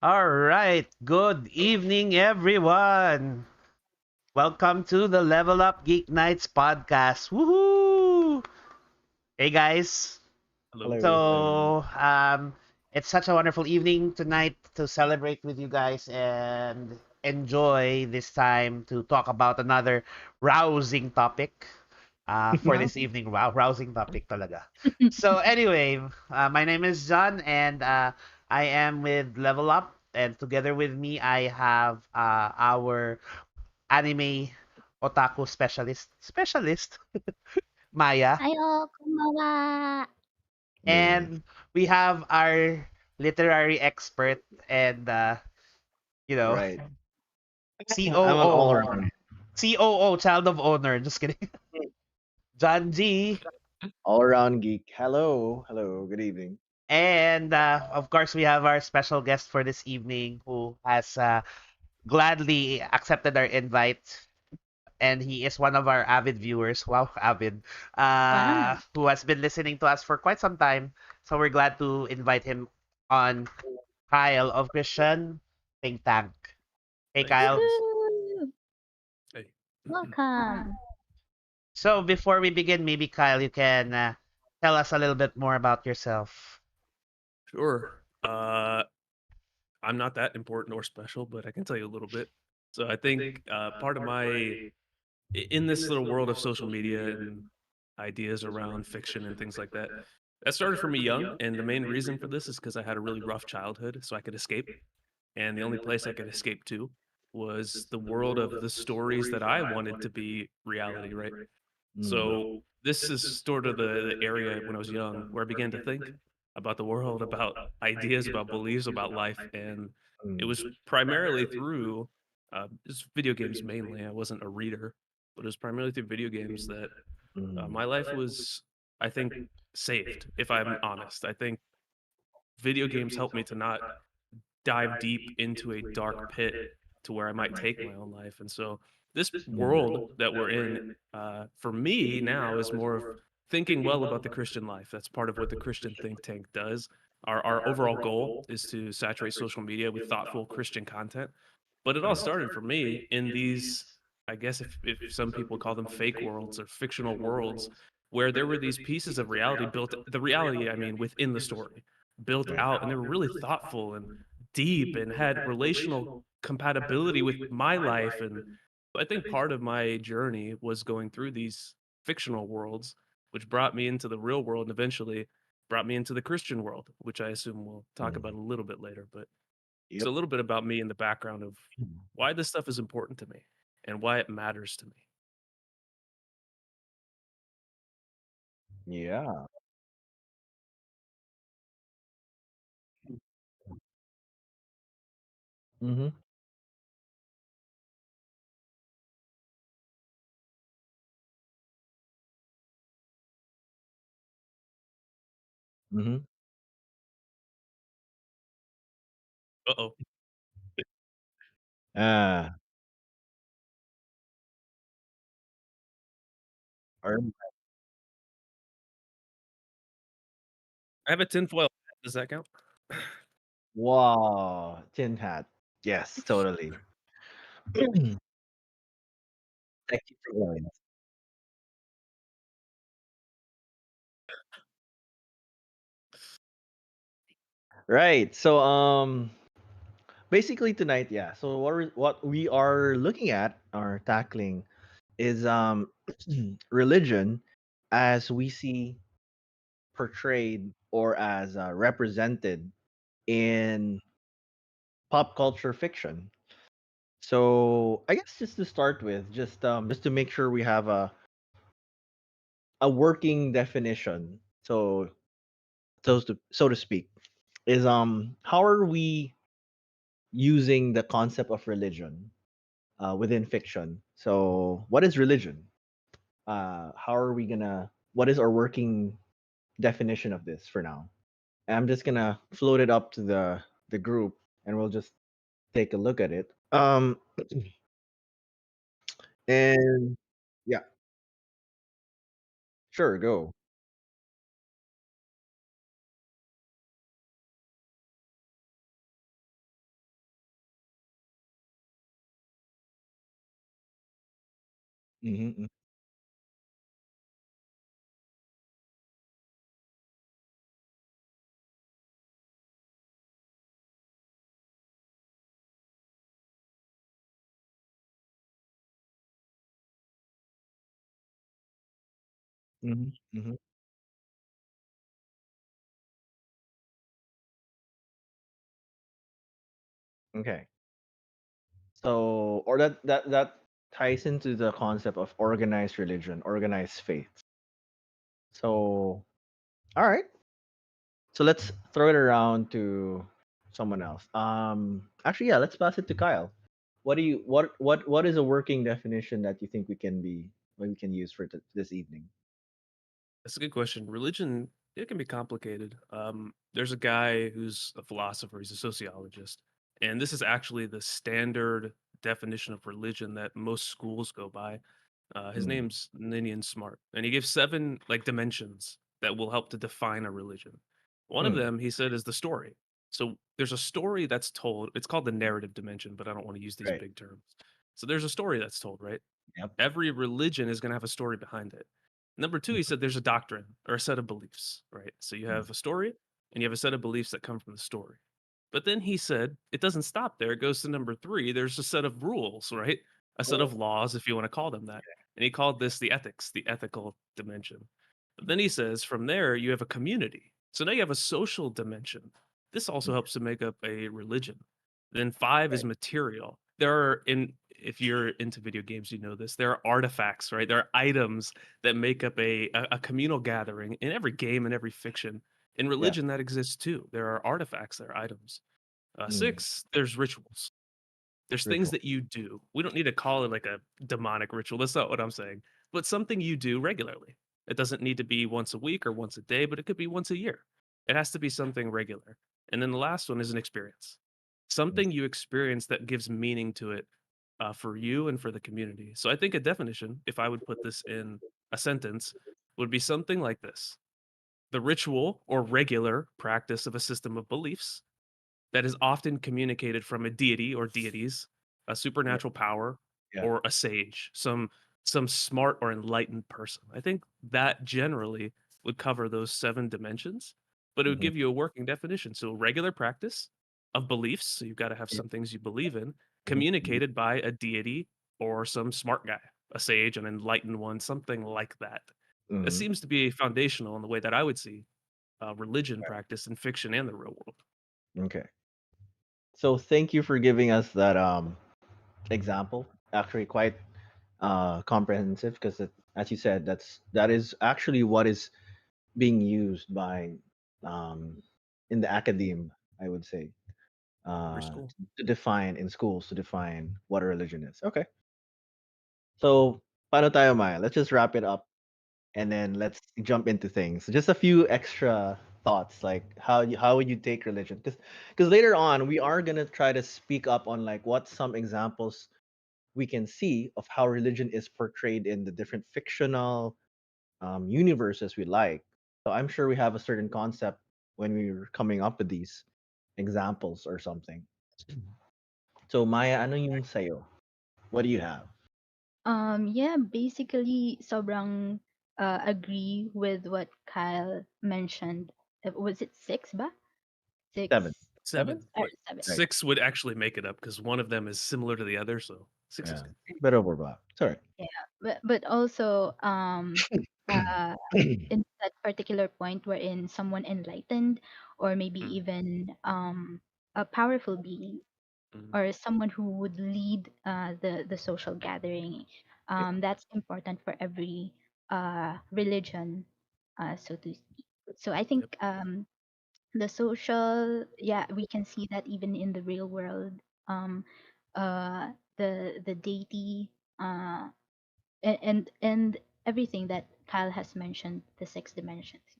All right. Good evening, everyone. Welcome to the Level Up Geek Nights podcast. Woohoo! Hey, guys. Hello. Hello. It's such a wonderful evening tonight to celebrate with you guys and enjoy this time to talk about another rousing topic for Wow. this evening. Wow, rousing topic talaga. So anyway, my name is John and I am with Level Up and together with me I have our anime otaku specialist Maya, はいよ、こんばんは。Yeah. and we have our literary expert and you know Right. I'm an all COO around COO child of owner. Just kidding. John G. all around geek. Hello. Hello. Good evening. And of course, we have our special guest for this evening who has gladly accepted our invite. And he is one of our avid viewers. Wow, avid. Wow. Who has been listening to us for quite some time. So we're glad to invite him on. Kyle of Christian Think Tank. Hey, Thanks, Kyle. thanks. Woohoo! Hey. Welcome. So before we begin, maybe Kyle, you can tell us a little bit more about yourself. Sure. I'm not that important or special, but I can tell you a little bit. So I think part of in this little world of social media and ideas around fiction and things like that, that started for me young. And the main reason for this is because I had a really rough childhood, so I could escape. And the only place I could escape to was the world of the stories that I wanted to be reality, right? Mm. So this is sort of the area when I was young where I began to think about the world, about ideas, about beliefs, about life, and it Mm. was primarily through just video games mainly. I wasn't a reader, but it was primarily through video games that Mm. my life was, I think, saved. If I'm honest, I think video games helped me to not dive deep into a dark pit to where I might take my own life. And so this world that we're in, for me now, is more of thinking well about the Christian life. That's part of what the Christian think tank does. Our overall goal is to saturate social media with thoughtful Christian content. But it all started for me in these, I guess, if some people call them fake worlds or fictional worlds, where there were these pieces of reality built, the reality, I mean, within the story, built out, and they were really thoughtful and deep and had relational compatibility with my life. And I think part of my journey was going through these fictional worlds, which brought me into the real world and eventually brought me into the Christian world, which I assume we'll talk about Mm. a little bit later. But Yep. so a little bit about me and the background of why this stuff is important to me and why it matters to me. Yeah. Mm-hmm. Mm-hmm. Uh-oh. Ah. Or- I have a tinfoil hat. Does that count? Wow. Tin hat. Yes, totally. Thank you for going. Right. So basically tonight, yeah. So what we are looking at or tackling is religion as we see portrayed or as represented in pop culture fiction. So I guess just to start with, just to make sure we have a working definition. So to speak, is how are we using the concept of religion within fiction? So what is religion? How are we gonna? What is our working definition of this for now? I'm just gonna float it up to the group, and we'll just take a look at it. And yeah, sure, go. Mm-hmm. Mm-hmm. Mm-hmm. Okay. So, or that ties into the concept of organized religion, organized faith. So, all right. So let's throw it around to someone else. Actually, yeah, let's pass it to Kyle. What is a working definition that you think we can use for this evening? That's a good question. Religion, it can be complicated. There's a guy who's a philosopher, he's a sociologist, and this is actually the standard definition of religion that most schools go by. His Mm, name's Ninian Smart, and he gives seven like dimensions that will help to define a religion. One of mm, them, he said, is the story. So there's a story that's told. It's called the narrative dimension, but I don't want to use these right. big terms. So there's a story that's told, right? Yep. Every religion is going to have a story behind it. Number two, he said there's a doctrine or a set of beliefs, right? So you Mm, have a story and you have a set of beliefs that come from the story. But then he said it doesn't stop there. It goes to number three. There's a set of rules, right? A set of oh, laws, if you want to call them that. And he called this the ethics, the ethical dimension. But then he says from there, you have a community. So now you have a social dimension. This also mm, helps to make up a religion. Then five is right. material. There are in if you're into video games, you know this. There are artifacts, right? There are items that make up a communal gathering in every game and every fiction. In Yeah. religion, that exists too. There are artifacts, there are items. Mm, Six, there's rituals. There's things ritual. that you do. We don't need to call it like a demonic ritual. That's not what I'm saying. But something you do regularly. It doesn't need to be once a week or once a day, but it could be once a year. It has to be something regular. And then the last one is an experience. Mm, Something you experience that gives meaning to it for you and for the community. So I think a definition, if I would put this in a sentence, would be something like this: the ritual or regular practice of a system of beliefs that is often communicated from a deity or deities, a right. supernatural power, Yeah. or a sage, some smart or enlightened person. I think that generally would cover those seven dimensions, but it would Hmm. give you a working definition. So regular practice of beliefs, so you've got to have Yeah. some things you believe in, Hmm. communicated by a deity or some smart guy, a sage, an enlightened one, something like that. That Hmm. seems to be foundational in the way that I would see religion practice in fiction and the real world. Okay. So thank you for giving us that example. Actually, quite comprehensive because, as you said, that is actually what is being used by um, in the academe, I would say, Every school. to define in schools to define what a religion is. Okay, so paano tayo, Maya? Let's just wrap it up and then let's jump into things. Just a few extra thoughts, like how would you take religion? Because later on we are gonna try to speak up on like what some examples we can see of how religion is portrayed in the different fictional universes we like. So I'm sure we have a certain concept when we were coming up with these examples or something. So Maya, ano yung sayo? What do you have? Yeah, basically, sobrang agree with what Kyle mentioned. Was it six ba? Seven. Six Seven, Seven? or but seven? Right. six would actually make it up because one of them is similar to the other, so six is Yeah. good. Bit overlap. Sorry. Yeah, but also in that particular point wherein someone enlightened or maybe Mm, even a powerful being mm, or someone who would lead the social gathering, Yep. that's important for every religion, so to speak. So I think yep. the social, yeah, we can see that even in the real world. The deity, uh and everything that Kyle has mentioned, the six dimensions.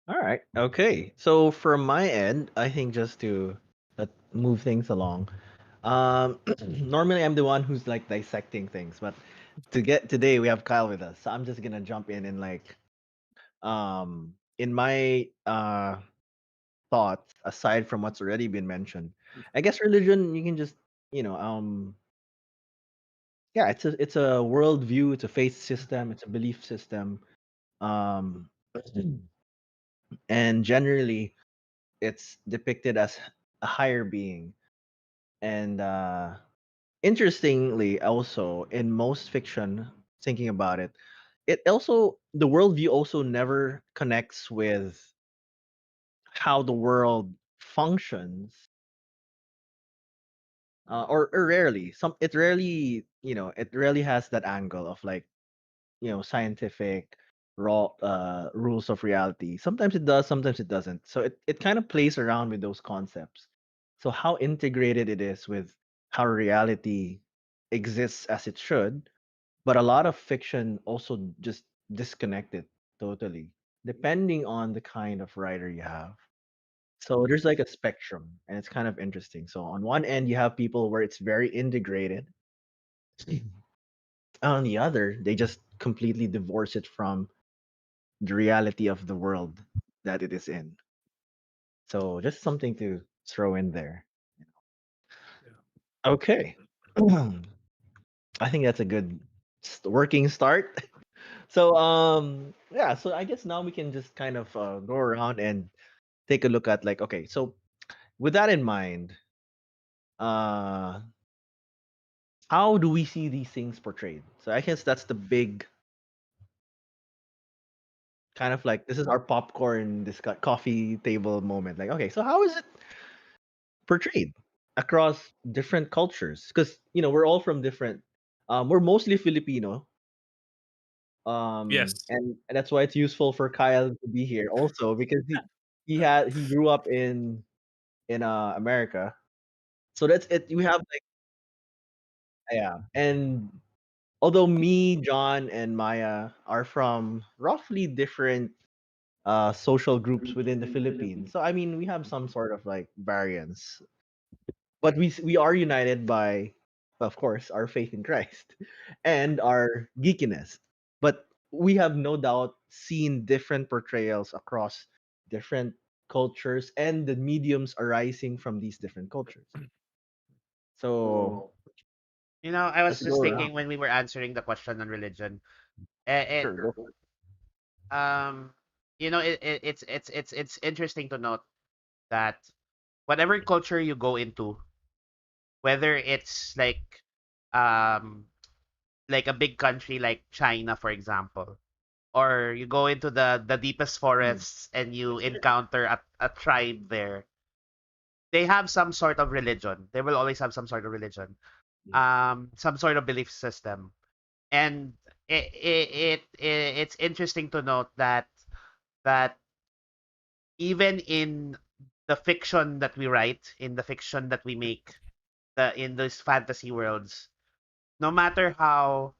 All right. Okay. So from my end, I think just to move things along. Normally I'm the one who's like dissecting things, but to get today we have Kyle with us. So I'm just gonna jump in and like in my thoughts aside from what's already been mentioned. I guess religion you can just you know yeah, it's a worldview, it's a faith system, it's a belief system. Um, and generally, it's depicted as a higher being. And interestingly, also in most fiction, thinking about it, it also the worldview also never connects with how the world functions, or rarely. It rarely, it rarely has that angle of like, scientific raw rules of reality. Sometimes it does, sometimes it doesn't. So it kind of plays around with those concepts. So how integrated it is with how reality exists as it should, but a lot of fiction also just disconnect it totally, depending on the kind of writer you have. So there's like a spectrum, and it's kind of interesting. So on one end, you have people where it's very integrated. On the other, they just completely divorce it from the reality of the world that it is in. So just something to throw in there. Yeah. Okay. I think that's a good working start. So yeah, so I guess now we can just kind of go around and take a look at, like, okay, so with that in mind, uh how do we see these things portrayed? So I guess that's the big kind of like, this is our popcorn coffee table moment. Like, okay, so how is it portrayed across different cultures? Because we're all from different. We're mostly Filipino, Yes. and that's why it's useful for Kyle to be here also, because he grew up in America. So that's it. We have like, yeah, and although me, John, and Maya are from roughly different social groups within the Philippines, so I mean we have some sort of like variance, but we are united by, of course, our faith in Christ and our geekiness. But we have no doubt seen different portrayals across different cultures and the mediums arising from these different cultures. So I was let's just go around. thinking when we were answering the question on religion, it Sure, go for it. um, it's interesting to note that whatever culture you go into, whether it's um like a big country like China, for example, or you go into the deepest Mm, forests and you encounter a tribe there, they have some sort of religion. They will always have some sort of religion, mm, some sort of belief system, and it's interesting to note that even in the fiction that we write, in the fiction that we make, in those fantasy worlds, no matter how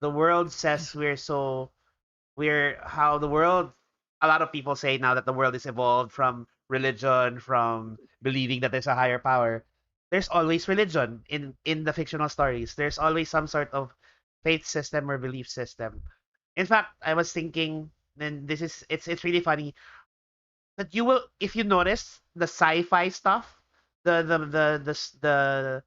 the world says we're how the world a lot of people say now that the world is evolved from religion, from believing that there's a higher power. There's always religion in the fictional stories. There's always some sort of faith system or belief system. In fact, I was thinking, and this is it's really funny that you will, if you notice the sci-fi stuff, the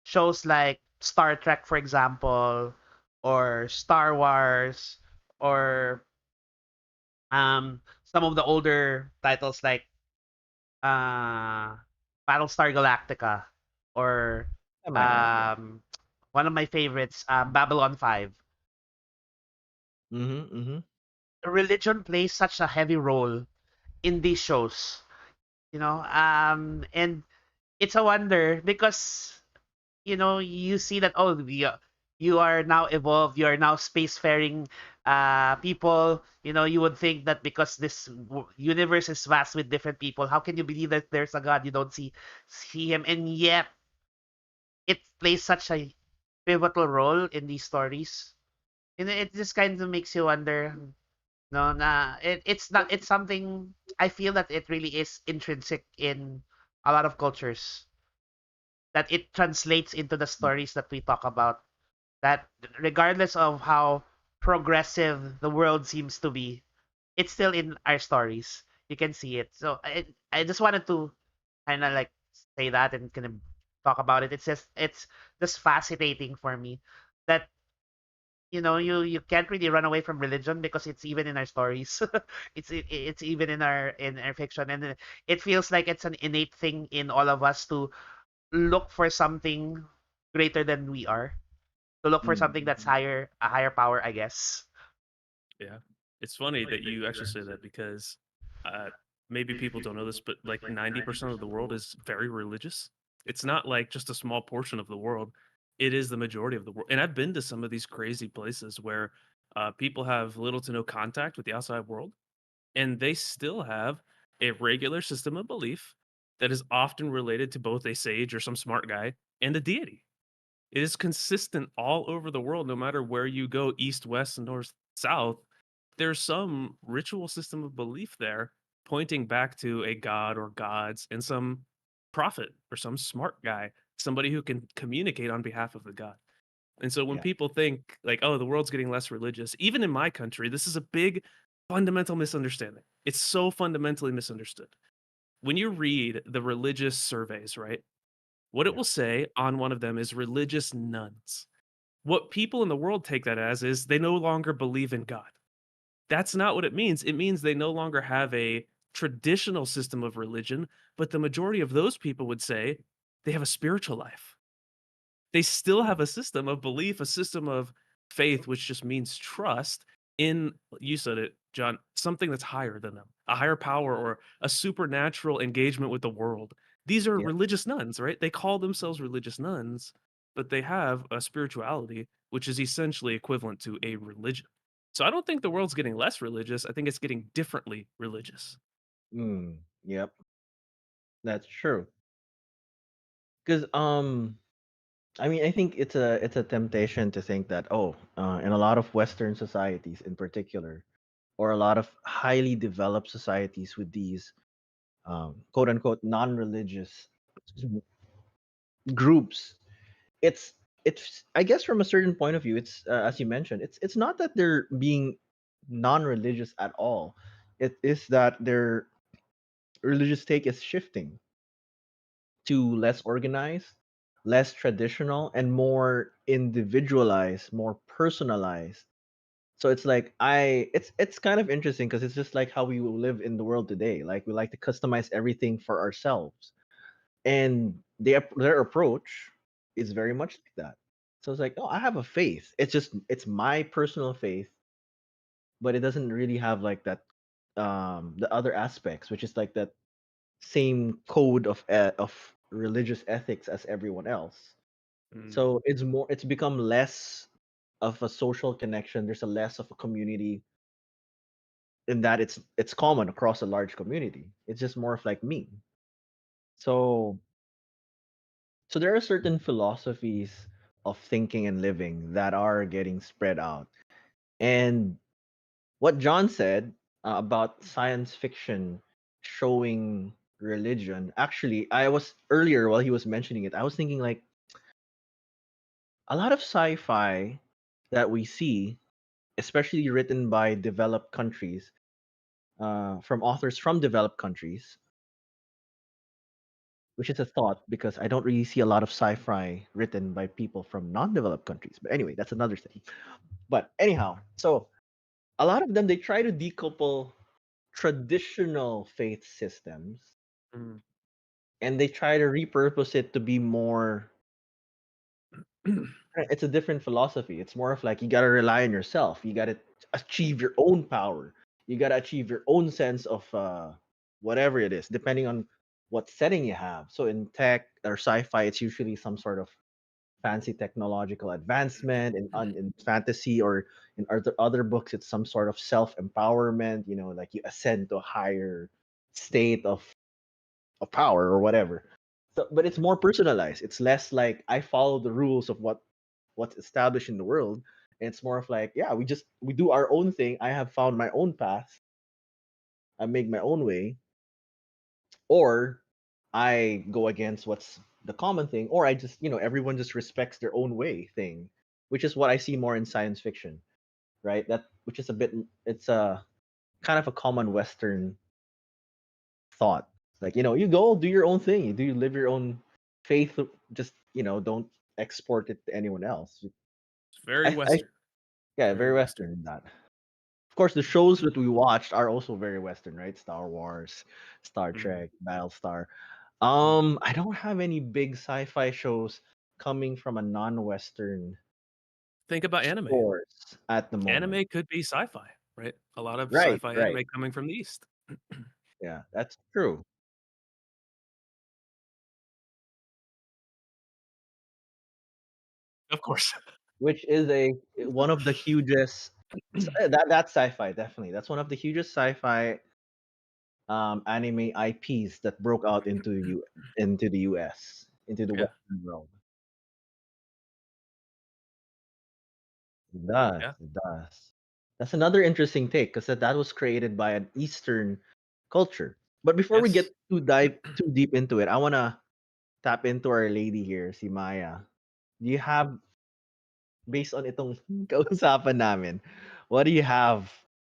shows like Star Trek, for example, or Star Wars, or some of the older titles like uh Battlestar Galactica, or tama, yeah, yeah. um one of my favorites, Babylon 5. Mm-hmm, mm-hmm. Religion plays such a heavy role in these shows, and it's a wonder because you see that, oh, you are now evolved, you are now spacefaring people. You would think that because this universe is vast with different people, how can you believe that there's a god? You don't see him, and yet it plays such a pivotal role in these stories. And it just kind of makes you wonder, no, it's not, it's something I feel that it really is intrinsic in a lot of cultures, that it translates into the stories that we talk about, that regardless of how progressive the world seems to be, it's still in our stories. You can see it. So I just wanted to kind of like say that and kind of talk about it. It's just fascinating for me that you can't really run away from religion because it's even in our stories. It's even in our fiction, and it feels like it's an innate thing in all of us to look for something greater than we are, to look for something that's Mm-hmm. higher, a higher power, I guess. Yeah. It's funny that you actually say that because uh, maybe people don't know this, but like 90% of the world is very religious. It's not like just a small portion of the world. It is the majority of the world. And I've been to some of these crazy places where people have little to no contact with the outside world, and they still have a regular system of belief that is often related to both a sage or some smart guy and a deity. It is consistent all over the world, no matter where you go, east, west, north, south. There's some ritual system of belief there pointing back to a god or gods and some prophet or some smart guy, somebody who can communicate on behalf of the god. And so when Yeah. people think like, oh, the world's getting less religious, even in my country, this is a big fundamental misunderstanding. It's so fundamentally misunderstood. When you read the religious surveys, right? What it Yeah. will say on one of them is religious nuns. What people in the world take that as is they no longer believe in God. That's not what it means. It means they no longer have a traditional system of religion, but the majority of those people would say they have a spiritual life. They still have a system of belief, a system of faith, which just means trust in, you said it, John, something that's higher than them, a higher power or a supernatural engagement with the world. These are Yeah. religious nuns, right? They call themselves religious nuns, but they have a spirituality, which is essentially equivalent to a religion. So I don't think the world's getting less religious. I think it's getting differently religious. Yep. That's true. Because I mean, I think it's a temptation to think that, in a lot of Western societies in particular, or a lot of highly developed societies with these quote unquote non-religious groups, it's it's I guess from a certain point of view, it's as you mentioned, it's not that they're being non-religious at all. It is that their religious take is shifting to less organized, less traditional, and more individualized, more personalized. So it's like it's kind of interesting because it's just like how we live in the world today. Like we like to customize everything for ourselves, and their approach is very much like that. So it's like, oh, I have a faith. It's my personal faith, but it doesn't really have like that the other aspects, which is like that same code of religious ethics as everyone else. Mm, So it's become less of a social connection. There's a less of a community in that it's common across a large community. It's just more of like me. So so there are certain philosophies of thinking and living that are getting spread out. And what John said about science fiction showing religion, actually, I was earlier while he was mentioning it, I was thinking like a lot of sci-fi that we see, especially written by developed countries, from authors from developed countries, which is a thought because I don't really see a lot of sci-fi written by people from non-developed countries. But anyway, that's another thing. But anyhow, so a lot of them they try to decouple traditional faith systems mm. and they try to repurpose it to be more it's a different philosophy. It's more of like you got to rely on yourself. You got to achieve your own power. You got to achieve your own sense of whatever it is, depending on what setting you have. So in tech or sci-fi, it's usually some sort of fancy technological advancement. In fantasy or in other books, it's some sort of self-empowerment. Like you ascend to a higher state of power or whatever. So, but it's more personalized. It's less like I follow the rules of what's established in the world. And it's more of like, yeah, we do our own thing. I have found my own path. I make my own way, or I go against what's the common thing, or I just everyone just respects their own way thing, which is what I see more in science fiction, right? That which is a bit it's a kind of a common Western thought. Like you go do your own thing, you live your own faith just don't export it to anyone else. It's very I Western. Yeah, Very very Western. Western in that. Of course, the shows that we watched are also very Western, right? Star Wars, Star Mhm, Trek, Battlestar. mhm. I don't have any big sci-fi shows coming from a non-Western Think about anime. source at the moment. Anime could be sci-fi, right? A lot of Right, sci-fi right. anime coming from the East. Yeah, that's true. Of course. Which is a one of the hugest that's sci-fi, definitely. That's one of the hugest sci-fi anime IPs that broke out into the US, into the Yeah, Western world. It does. yeah. It does. That's another interesting take because that was created by an Eastern culture. But before we Yes. get too deep into it, I wanna tap into our lady here, si Maya. Do you have, based on itong kausapan namin, what do you have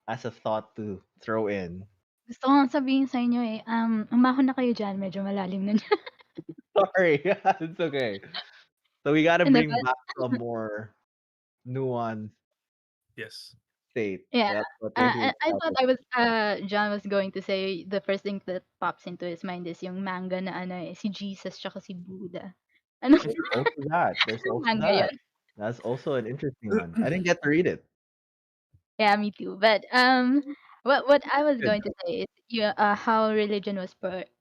as a thought to throw in? Gusto ko ngang sabihin sa inyo, eh, umahon na kayo diyan, medyo malalim na diyan. Sorry, it's okay. So we gotta Hindi, bring but back a more nuanced Yes. state. yeah, That's what we're here to I help thought with. John was going to say the first thing that pops into his mind is yung manga na ano, eh, si Jesus tsaka si Buddha. Ano There's also that. There's anong also manga that. yun? That's also an interesting one. I didn't get to read it. Yeah, me too. But what I was Good going to though. say is yeah, how religion was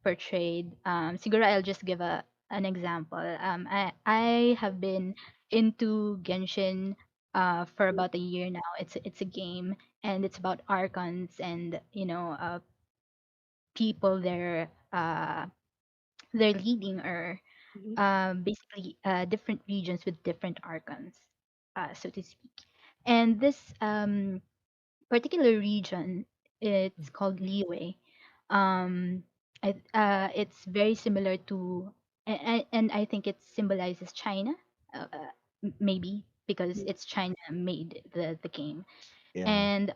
portrayed. Siguro I'll just give a an example. I have been into Genshin for about a year now. It's a game and it's about archons and people they're leading or basically different regions with different archons, so to speak. And this particular region, it's called Liyue. Um, it's very similar to, and I think it symbolizes China, maybe because it's China made the game. Yeah. And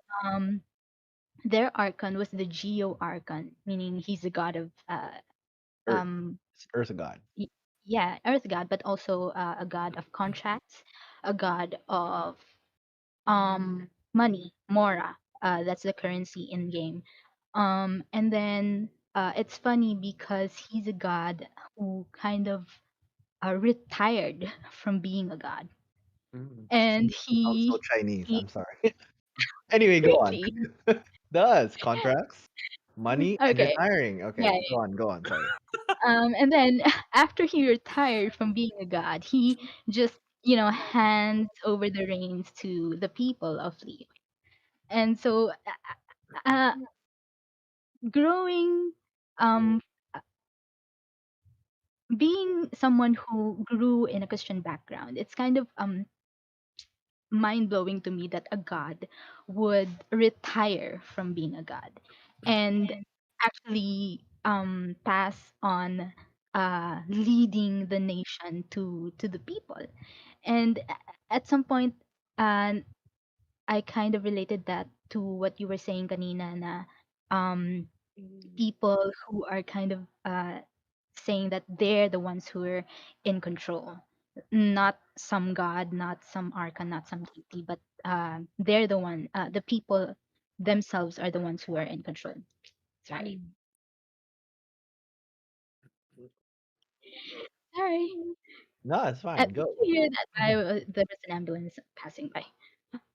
their archon was the Geo archon, meaning he's the god of Earth. um Earth god. y- yeah, earth god, but also a god of contracts, a god of money, mora. That's the currency in game. And then it's funny because he's a god who kind of retired from being a god, Mm. and Sounds so he Chinese. he I'm sorry. Anyway, go on. really Does contracts, money, and okay. retiring. Yeah, Okay, go on. Go on. Sorry. and then after he retired from being a god, he just hands over the reins to the people of Lee. And so uh, growing um being someone who grew in a Christian background, it's kind of mind blowing to me that a god would retire from being a god and actually pass on leading the nation to the people. And at some point, uh, I kind of related that to what you were saying kanina na um people who are kind of saying that they're the ones who are in control, not some god, not some archon, not some deity, but they're the one. The people themselves are the ones who are in control. Sorry, sorry. No, it's fine. Did Go. you hear that? There was an ambulance passing by.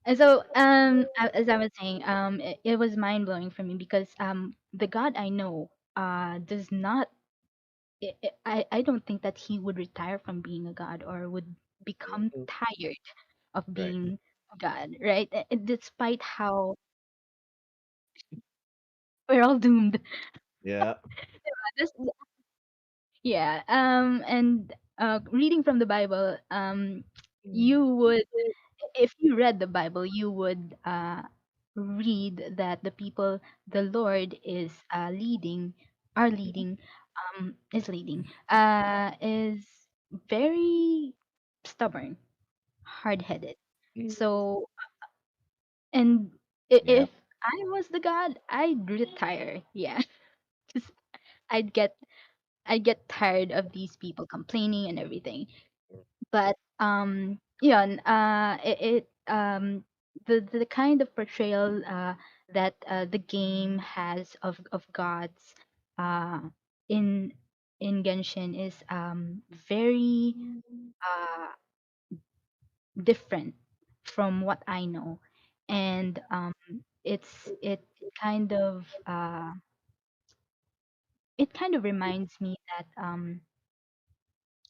And so, as I was saying, it was mind blowing for me because the God I know does not I don't think that he would retire from being a god or would become Mhm. tired of Right. being a god, right? Despite how we're all doomed. Yeah. This, yeah. And reading from the Bible, you would, if you read the Bible, you would read that the people the Lord is is very stubborn, hard headed. So, and Yeah. if I was the god, I'd retire. Yeah, 'cause I'd get I get tired of these people complaining and everything. But yeah, the kind of portrayal that the game has of gods uh in Genshin is very uh different from what I know. And it kind of it kind of reminds me that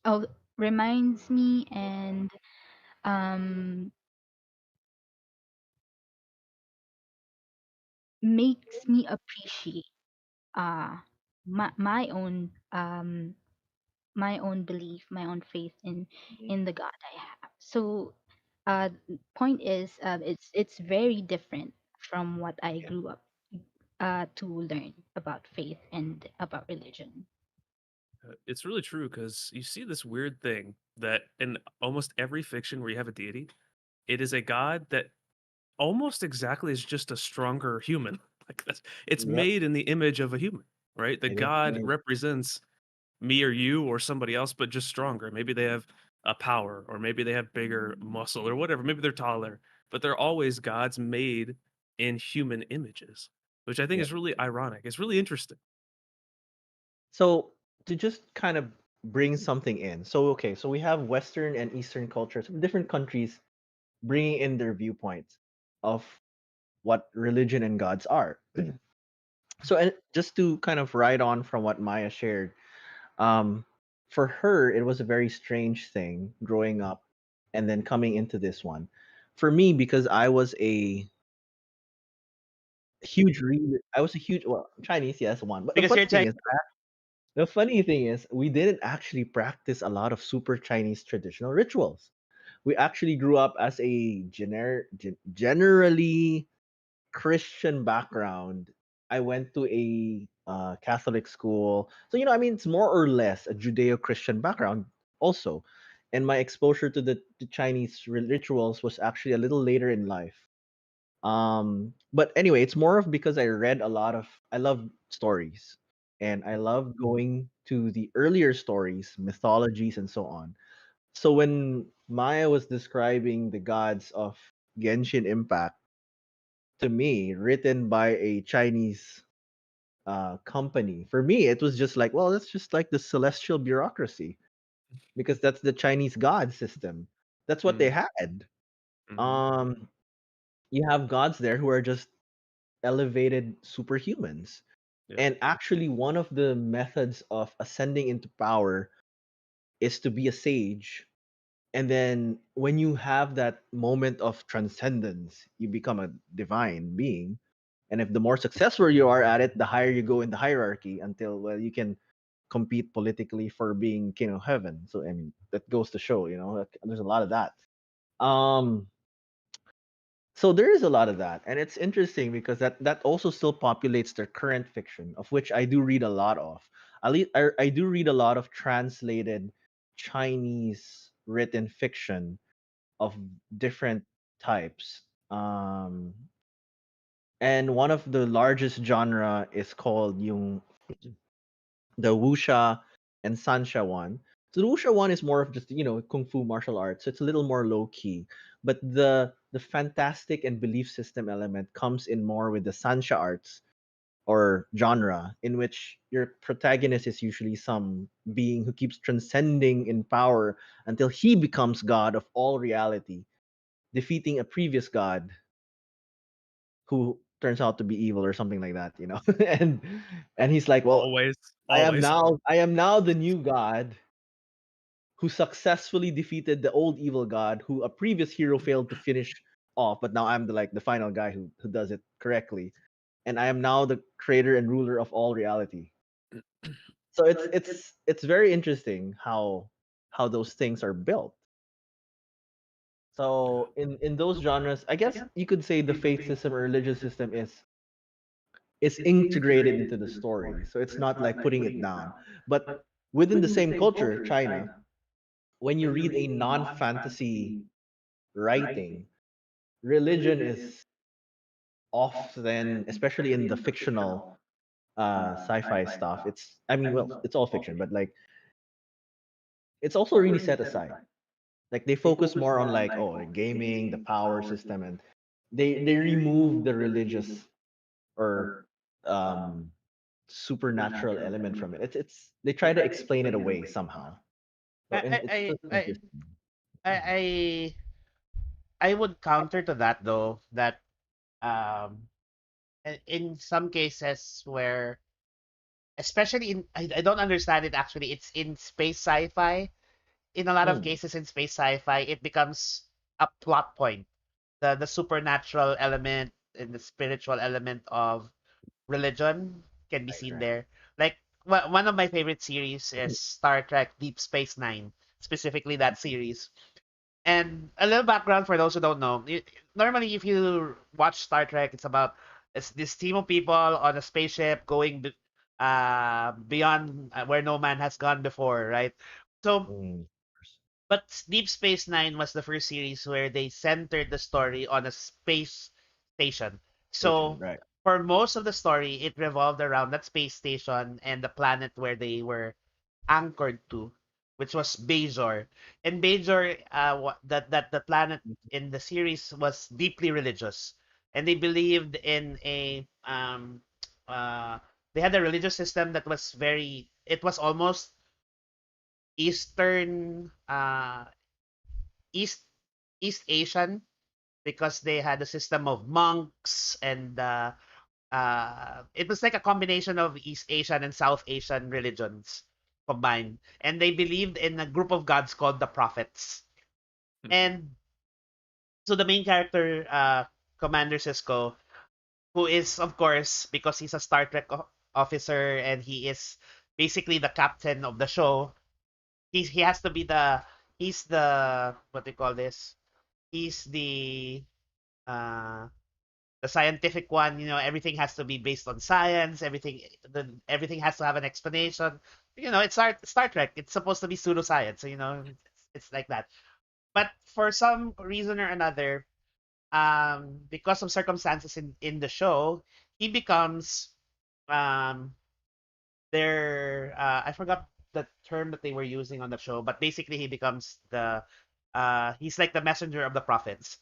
oh reminds me and um makes me appreciate uh my own belief, my own faith in the God I have. So point is it's very different from what I grew up to learn about faith and about religion. It's really true because you see this weird thing that in almost every fiction where you have a deity, it is a god that almost exactly is just a stronger human. Like it's Yep, made in the image of a human, right? The it is. god represents me or you or somebody else, but just stronger. Maybe they have a power, or maybe they have bigger muscle, or whatever. Maybe they're taller, but they're always gods made in human images, which I think Yep. is really ironic. It's really interesting. So to just kind of bring something in. So okay, so we have Western and Eastern cultures from different countries bringing in their viewpoints of what religion and gods are. So and just to kind of ride on from what Maya shared, um, for her it was a very strange thing growing up and then coming into this one. For me, because I was a huge reader, I was a huge well Chinese, yes, one. But the Because funny you're thing Chinese. is, we didn't actually practice a lot of super Chinese traditional rituals. We actually grew up as a generally Christian background. I went to a Catholic school. So, I mean, it's more or less a Judeo Christian background also. And my exposure to the Chinese rituals was actually a little later in life. But anyway, it's more of because I love stories and I love going to the earlier stories, mythologies, and so on. So when Maya was describing the gods of Genshin Impact to me, written by a Chinese company, for me, it was just like, well, that's just like the celestial bureaucracy because that's the Chinese god system. That's what they Mm, had. mhm, Um, you have gods there who are just elevated superhumans. yeah. And actually, one of the methods of ascending into power is to be a sage. And then when you have that moment of transcendence, you become a divine being. And if the more successful you are at it, the higher you go in the hierarchy until, well, you can compete politically for being king of heaven. So, I mean, that goes to show, there's a lot of that. Um, so there is a lot of that, and it's interesting because that also still populates their current fiction, of which I do read a lot of. I do read a lot of translated Chinese written fiction of different types. And one of the largest genre is called yung the wuxia and sanxia one. So the wuxia one is more of just kung fu martial arts. So it's a little more low key, but the fantastic and belief system element comes in more with the sanxia arts or genre, in which your protagonist is usually some being who keeps transcending in power until he becomes god of all reality, defeating a previous god who turns out to be evil or something like that, and he's like, well, Always, I am always. now I am now the new god who successfully defeated the old evil god who a previous hero failed to finish off, but now I'm the final guy who does it correctly. And I am now the creator and ruler of all reality. So it's very interesting how those things are built. Yeah. So in those genres, I guess you could say the faith system or religious system is integrated into the story. So it's not like putting it down. But within the same culture, China, when you read a non-fantasy writing, religion is often, especially in the fictional sci-fi stuff. I mean, well, it's all fiction, but like it's also really set aside. Like they focus more on like, oh, like gaming, the power system, and they remove the religious or um supernatural element from it. It's they try to explain it away somehow. So and I it's I just I interesting. I I I would counter to that though that um in some cases where especially in I don't understand it actually it's in space sci-fi. In a lot of Mm, cases in space sci-fi it becomes a plot point. The supernatural element and the spiritual element of religion can be right, seen right. there. Like one of my favorite series is Star Trek Deep Space Nine, specifically that series. And a little background for those who don't know. Normally, if you watch Star Trek, it's this team of people on a spaceship going beyond where no man has gone before, right? So Mm, but Deep Space Nine was the first series where they centered the story on a space station. station, So right. for most of the story, it revolved around that space station and the planet where they were anchored to, which was Bajor. And Bajor, that the planet in the series was deeply religious, and they believed in a uh, they had a religious system that was very. It was almost Eastern East East Asian because they had a system of monks and it was like a combination of East Asian and South Asian religions combined, and they believed in a group of gods called the prophets. Hmm. And so the main character, Commander Cisco, who is of course because he's a Star Trek officer and he is basically the captain of the show. He has to be he's the what they call this. He's uh the scientific one, everything has to be based on science, everything has to have an explanation. It's Star Trek. It's supposed to be pseudoscience, so it's like that. But for some reason or another, because of circumstances in the show, he becomes um I forgot the term that they were using on the show, but basically he becomes he's like the messenger of the prophets.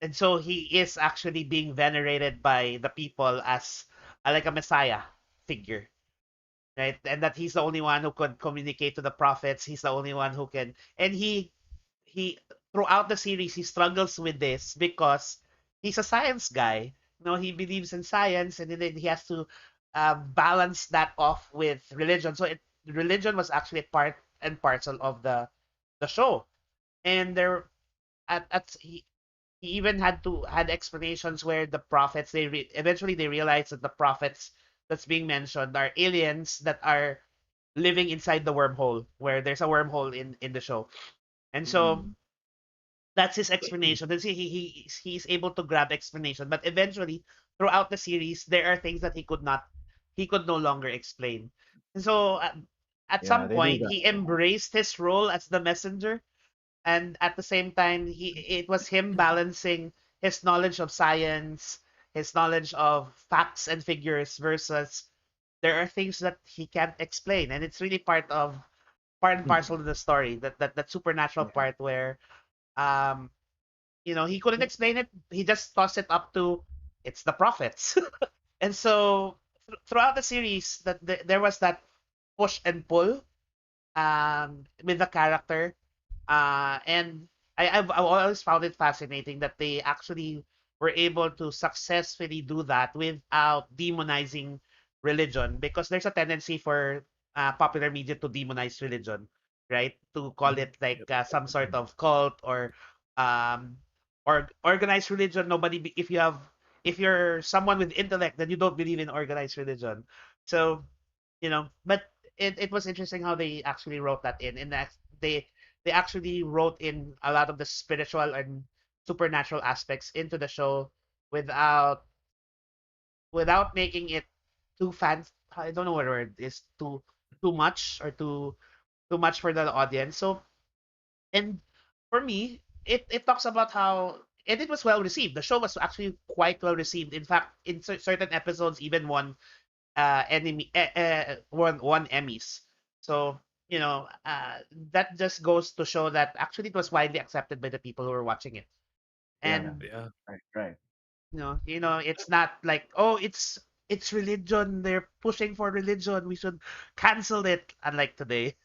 And so he is actually being venerated by the people as like a messiah figure, right? And that he's the only one who could communicate to the prophets. He's the only one who can, and he throughout the series he struggles with this because he's a science guy. He believes in science, and then he has to balance that off with religion. So religion was actually part and parcel of the show. And there at he even had explanations where the prophets eventually they realized that the prophets that's being mentioned are aliens that are living inside the wormhole, where there's a wormhole in the show. And so Mm, that's his explanation. And see, he's able to grab explanation, but eventually throughout the series there are things that he could no longer explain. And so at yeah, some they do point that. he embraced his role as the messenger, and at the same time it was him balancing his knowledge of science, his knowledge of facts and figures versus there are things that he can't explain, and it's really part and Mm, parcel of the story, that supernatural yeah. part where um he couldn't explain it. He just tossed it up to it's the prophets. And so throughout the series that there was that push and pull with the character. And I've always found it fascinating that they actually were able to successfully do that without demonizing religion, because there's a tendency for popular media to demonize religion, right? To call Mhm. it like Yep. some sort of cult um, or organized religion. If you're someone with intellect, then you don't believe in organized religion. So but it was interesting how they actually wrote that in, and that they actually wrote in a lot of the spiritual and supernatural aspects into the show without making it too fans. I don't know what word is too much or too much for the audience. So and for me, it talks about how and it was well received. The show was actually quite well received. In fact, in certain episodes, even won won Emmys. So that just goes to show that actually it was widely accepted by the people who were watching it. Yeah. And Yeah. Right. Right. it's not like, oh, it's religion. They're pushing for religion. We should cancel it. Unlike today.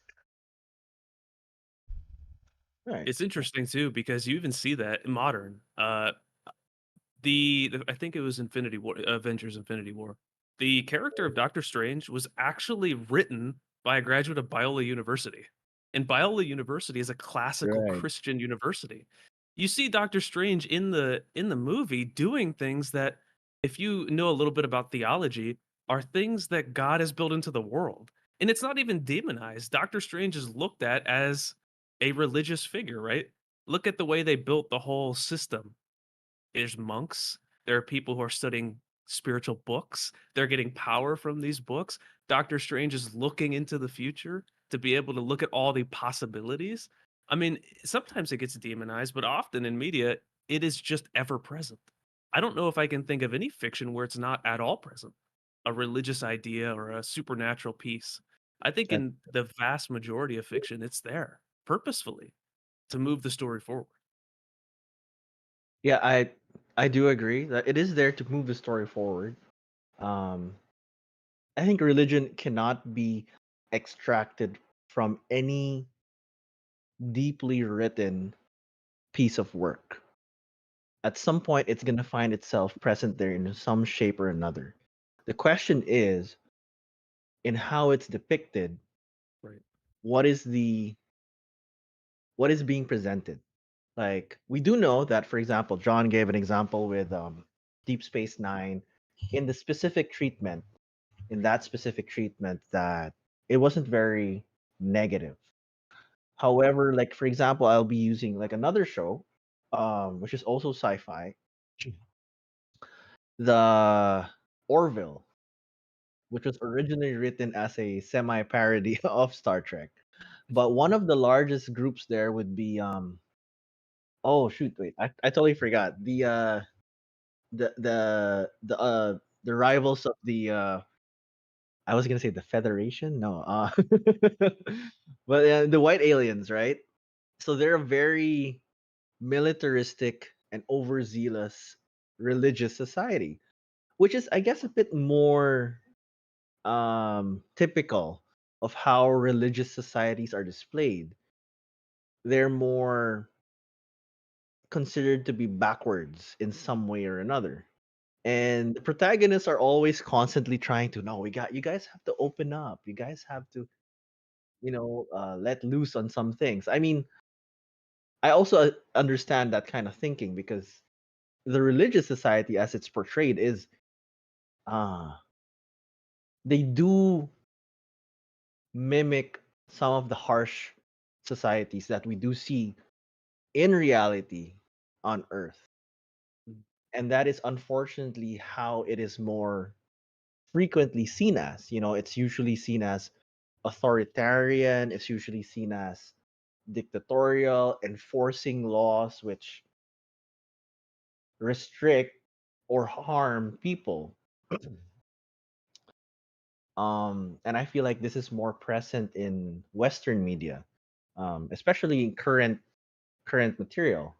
Right. It's interesting too because you even see that in modern. I think it was Infinity War, Avengers: Infinity War. The character of Doctor Strange was actually written by a graduate of Biola University, and Biola University is a classical Right. Christian university. You see Doctor Strange in the movie doing things that, if you know a little bit about theology, are things that God has built into the world, and it's not even demonized. Doctor Strange is looked at as a religious figure, right? Look at the way they built the whole system. There's monks. There are people who are studying spiritual books. They're getting power from these books. Doctor Strange is looking into the future to be able to look at all the possibilities. I mean, sometimes it gets demonized, but often in media, it is just ever present. I don't know if I can think of any fiction where it's not at all present. A religious idea or a supernatural piece. I think That, in the vast majority of fiction, it's there purposefully to move the story forward. yeah. I do agree that it is there to move the story forward. Um, I think religion cannot be extracted from any deeply written piece of work. At some point, it's going to find itself present there in some shape or another. The question is, in how it's depicted, Right. what is the what is being presented? Like we do know that, for example, John gave an example with Deep Space Nine, in the specific treatment, in that specific treatment, that it wasn't very negative. However, like for example, I'll be using like another show, which is also sci-fi, the Orville, which was originally written as a semi-parody of Star Trek. But one of the largest groups there would be oh shoot, wait, I totally forgot. The rivals of the I was gonna say the Federation, no, but the white aliens, right? So they're a very militaristic and overzealous religious society, which is, I guess, a bit more typical of how religious societies are displayed. They're more considered to be backwards in some way or another. And the protagonists are always constantly trying to, no, we got, you guys have to open up. You guys have to, let loose on some things. I mean, I also understand that kind of thinking because the religious society as it's portrayed is uh they do mimic some of the harsh societies that we do see in reality on earth. And that is unfortunately how it is more frequently seen as. It's usually seen as authoritarian, it's usually seen as dictatorial, enforcing laws which restrict or harm people. And I feel like this is more present in Western media, especially in current material.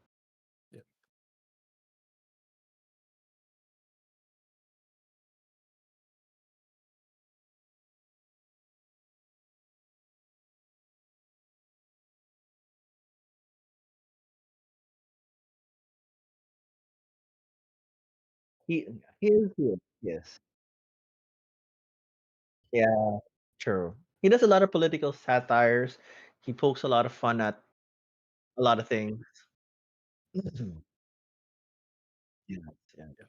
Yeah. He he is here. Yes. Yeah, true. He does a lot of political satires. He pokes a lot of fun at a lot of things. Yes, yeah. Yeah.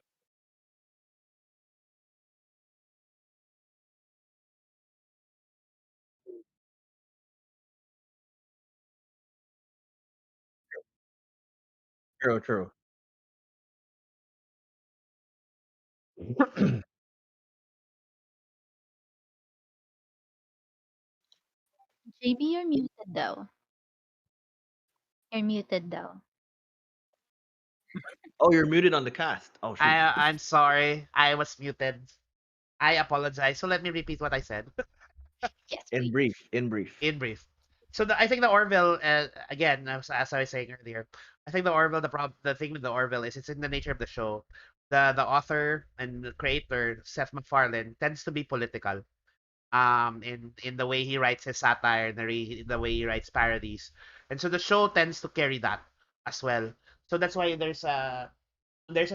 True, true. JB, you're muted though. You're muted though. Oh, you're muted on the cast. Oh shoot. I'm sorry, I was muted. I apologize. So let me repeat what I said. Yes, In please. brief, in brief. In brief. So I think the Orville, again, as I was saying earlier, I think the Orville, the thing with the Orville is it's in the nature of the show. The author and the creator, Seth MacFarlane, tends to be political. In the way he writes his satire, the way he writes parodies, and so the show tends to carry that as well. So that's why there's a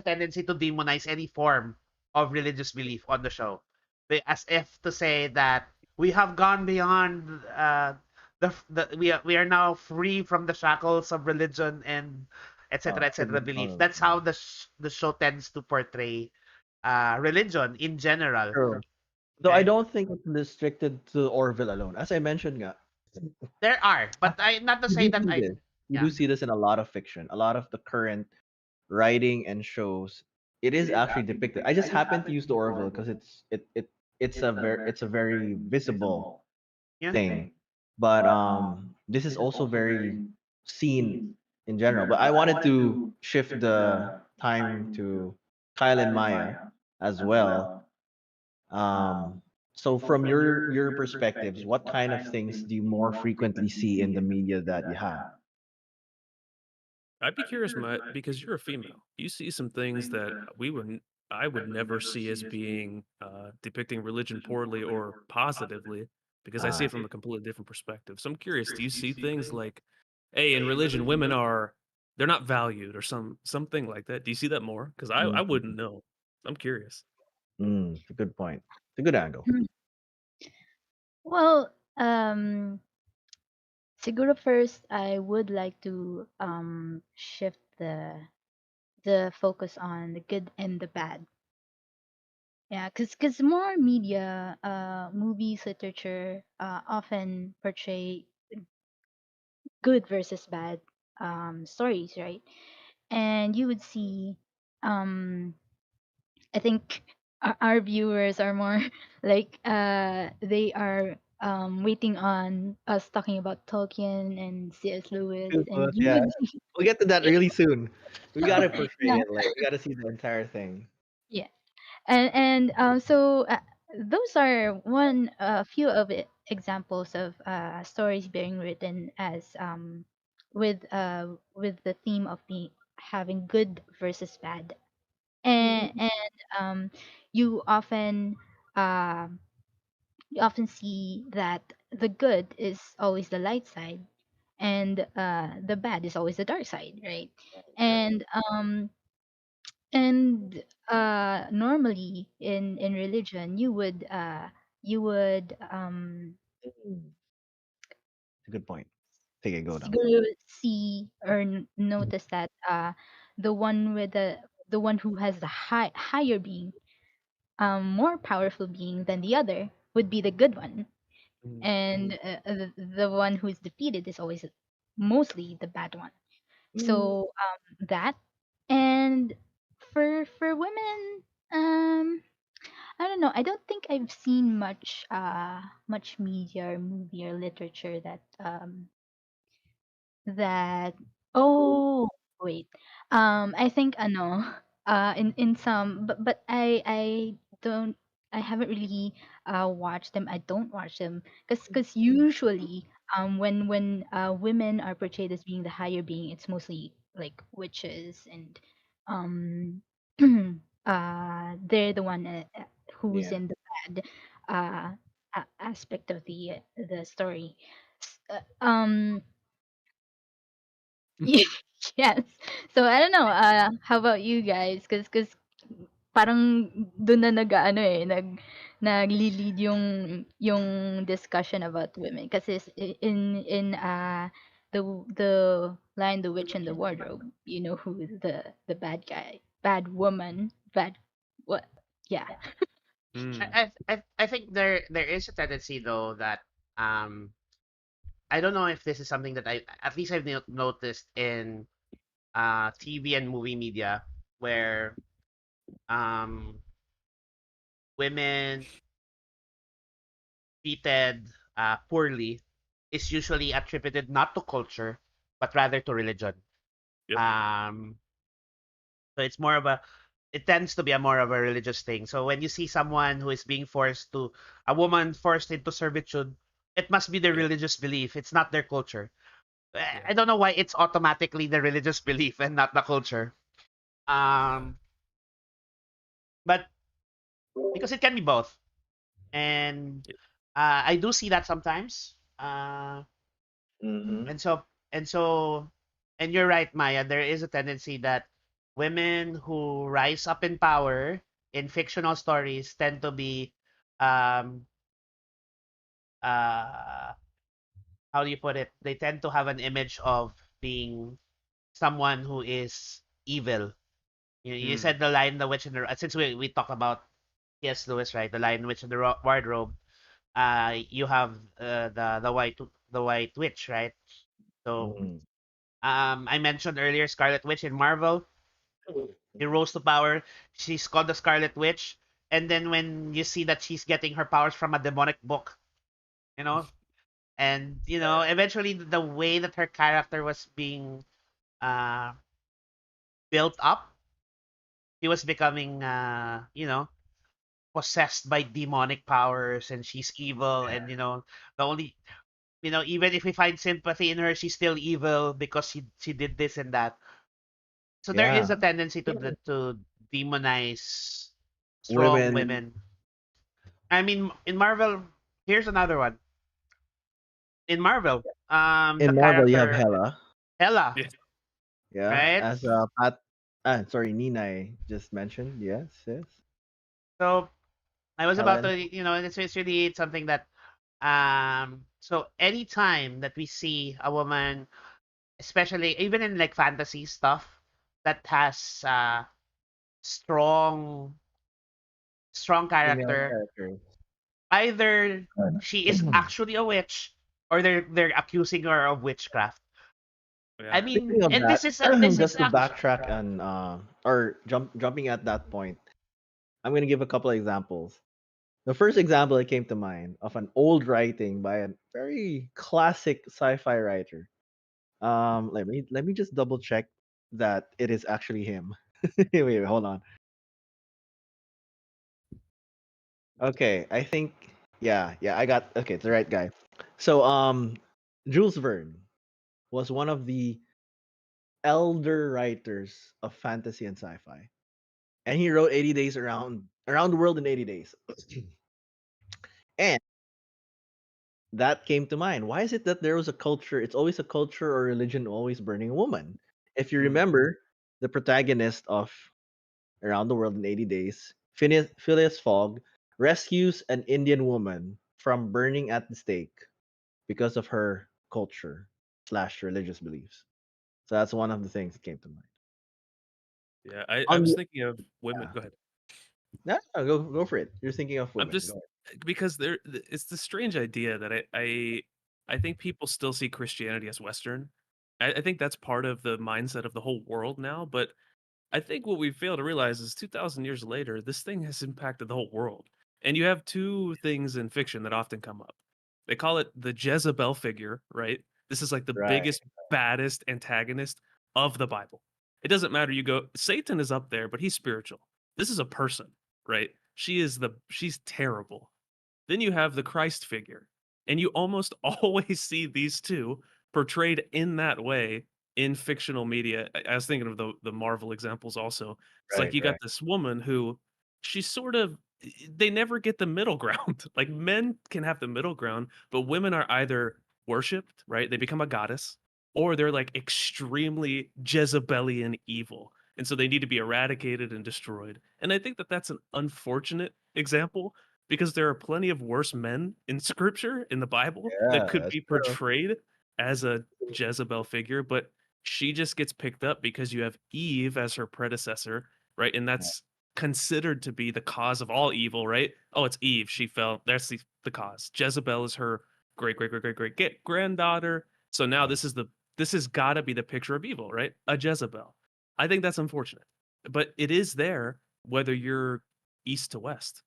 tendency to demonize any form of religious belief on the show, as if to say that we have gone beyond we are now free from the shackles of religion and etc belief. Oh, That's how the show tends to portray religion in general. true. Though I Okay, don't think it's restricted to Orville alone. As I mentioned, nga, there are, but I not to you say do that see I this. You yeah do see this in a lot of fiction. A lot of the current writing and shows, it is actually depicted. I just happen to use the Orville because it's a very visible yeah. thing. But this is also very seen in general. But I wanted to shift the time to Kyle and Maya as well. Um, so from your perspectives, what kind of things do you more frequently see in the media that you have? I'd be curious, Matt, because you're a female. You see some things that I would never see as being depicting religion poorly or positively, because I see Uh, it from a completely different perspective. So I'm curious, do you see things like, hey, in religion, women are they're not valued or something like that? Do you see that more? Because I mm, wouldn't know. I'm curious. it's a good point. It's a good angle. Hmm. Well, siguro first I would like to shift the focus on the good and the bad. Yeah, cause more media, movies, literature, often portray good versus bad stories, right? And you would see, um, I think our viewers are more like they are waiting on us talking about Tolkien and C.S. Lewis, and you Yeah, would we'll get to that yeah, really soon. We gotta portray yeah, it. Like we gotta see the entire thing. yeah. And those are one few of it examples of stories being written as with the theme of being having good versus bad, and you often um you often see that the good is always the light side, and the bad is always the dark side, right? And normally in religion you would Mm. It's a good point. Take it, go down. siguro see or notice that the one with the one who has the higher being, more powerful being than the other, would be the good one, Mm. and the one who's defeated is always mostly the bad one. Mm. So that, and for women, um I don't know. I don't think I've seen much media or movie or literature that oh wait. I think ano in some, but don't I haven't really watched them. I don't watch them because usually when women are portrayed as being the higher being, it's mostly like witches, and um they're the one who's Yeah. in the bad uh aspect of the story. Yes. So I don't know. How about you guys? Cause parang dun na nag-aano eh, nagli-lead yung discussion about women. Kasi in the Lion, the Witch, and the Wardrobe, you know who the bad guy, bad woman, bad what? Yeah. Mm. I think there is a tendency though that um I don't know if this is something that I at least I've noticed in TV and movie media where um women treated poorly is usually attributed not to culture but rather to religion. Yep. Um so it's more of a it tends to be a more of a religious thing. So when you see someone who is being forced to, a woman forced into servitude, it must be their Yeah. religious belief. It's not their culture. Yeah. I don't know why it's automatically the religious belief and not the culture. Yeah. Um, but because it can be both, and Yeah. I do see that sometimes. Mm-hmm. And so and so and you're right, Maya. There is a tendency that women who rise up in power in fictional stories tend to be um uh how do you put it? They tend to have an image of being someone who is evil. You Mm. said the Lion, the Witch, and the since we talked about yes, Lewis, right? The Lion, Witch, and the Wardrobe. You have the white witch, right? So Mm-hmm. I mentioned earlier Scarlet Witch in Marvel. She rose to power. She's called the Scarlet Witch. And then when you see that she's getting her powers from a demonic book, you know, and eventually the way that her character was being uh, built up, she was becoming, possessed by demonic powers, and she's evil. And the only, even if we find sympathy in her, she's still evil because she did this and that. So there is Yeah. a tendency to demonize strong Women women. I mean, in Marvel, here's another one. In Marvel, the in Marvel, you have character Hela. Hela, Yeah. Yeah, right? as Pat. Sorry, Nina just mentioned. Yes, yes. So I was about Helen. to, it's really something that, so anytime that we see a woman, especially even in like fantasy stuff that has strong, strong Female character, characters. either she is actually a witch or they're accusing her of witchcraft. I Yeah. mean, Speaking of and that, this is just to actually backtrack and or jumping at that point, I'm gonna give a couple of examples. The first example that came to mind of an old writing by a very classic sci-fi writer. Let me just double check that it is actually him. Wait, hold on. Okay, I think yeah, I got okay, it's the right guy. So Jules Verne was one of the elder writers of fantasy and sci-fi. And he wrote 80 days around the world in 80 days. And that came to mind. Why is it that there was a culture, it's always a culture or religion always burning a woman? If you mm, remember, the protagonist of Around the World in 80 Days, Phileas Fogg, rescues an Indian woman from burning at the stake because of her culture slash religious beliefs. So that's one of the things that came to mind. Yeah. I On was the, thinking of women. yeah, Go ahead. no, no, go for it. You're thinking of I'm women. Go just because it's the strange idea that I think people still see Christianity as Western. I think that's part of the mindset of the whole world now. But I think what we fail to realize is 2,000 years later, this thing has impacted the whole world. And you have two things in fiction that often come up. They call it the Jezebel figure, right? This is like the Right, biggest, baddest antagonist of the Bible. It doesn't matter. You go, Satan is up there, but he's spiritual. This is a person, right? She's terrible. Then you have the Christ figure. And you almost always see these two portrayed in that way in fictional media. I was thinking of the Marvel examples also. It's like right, you got right. this woman who she's sort of they never get the middle ground. Like men can have the middle ground, but women are either worshipped, right? They become a goddess, or they're like extremely Jezebelian evil. And so they need to be eradicated and destroyed. And I think that that's an unfortunate example because there are plenty of worse men in scripture in the Bible that Yeah, could that's be true. portrayed as a Jezebel figure, but she just gets picked up because you have Eve as her predecessor, right? And Yeah, that's considered to be the cause of all evil, right? Oh, it's Eve. She fell. That's the cause. Jezebel is her great granddaughter. So now this has got to be the picture of evil, right? A Jezebel. I think that's unfortunate, but it is there whether you're east to west.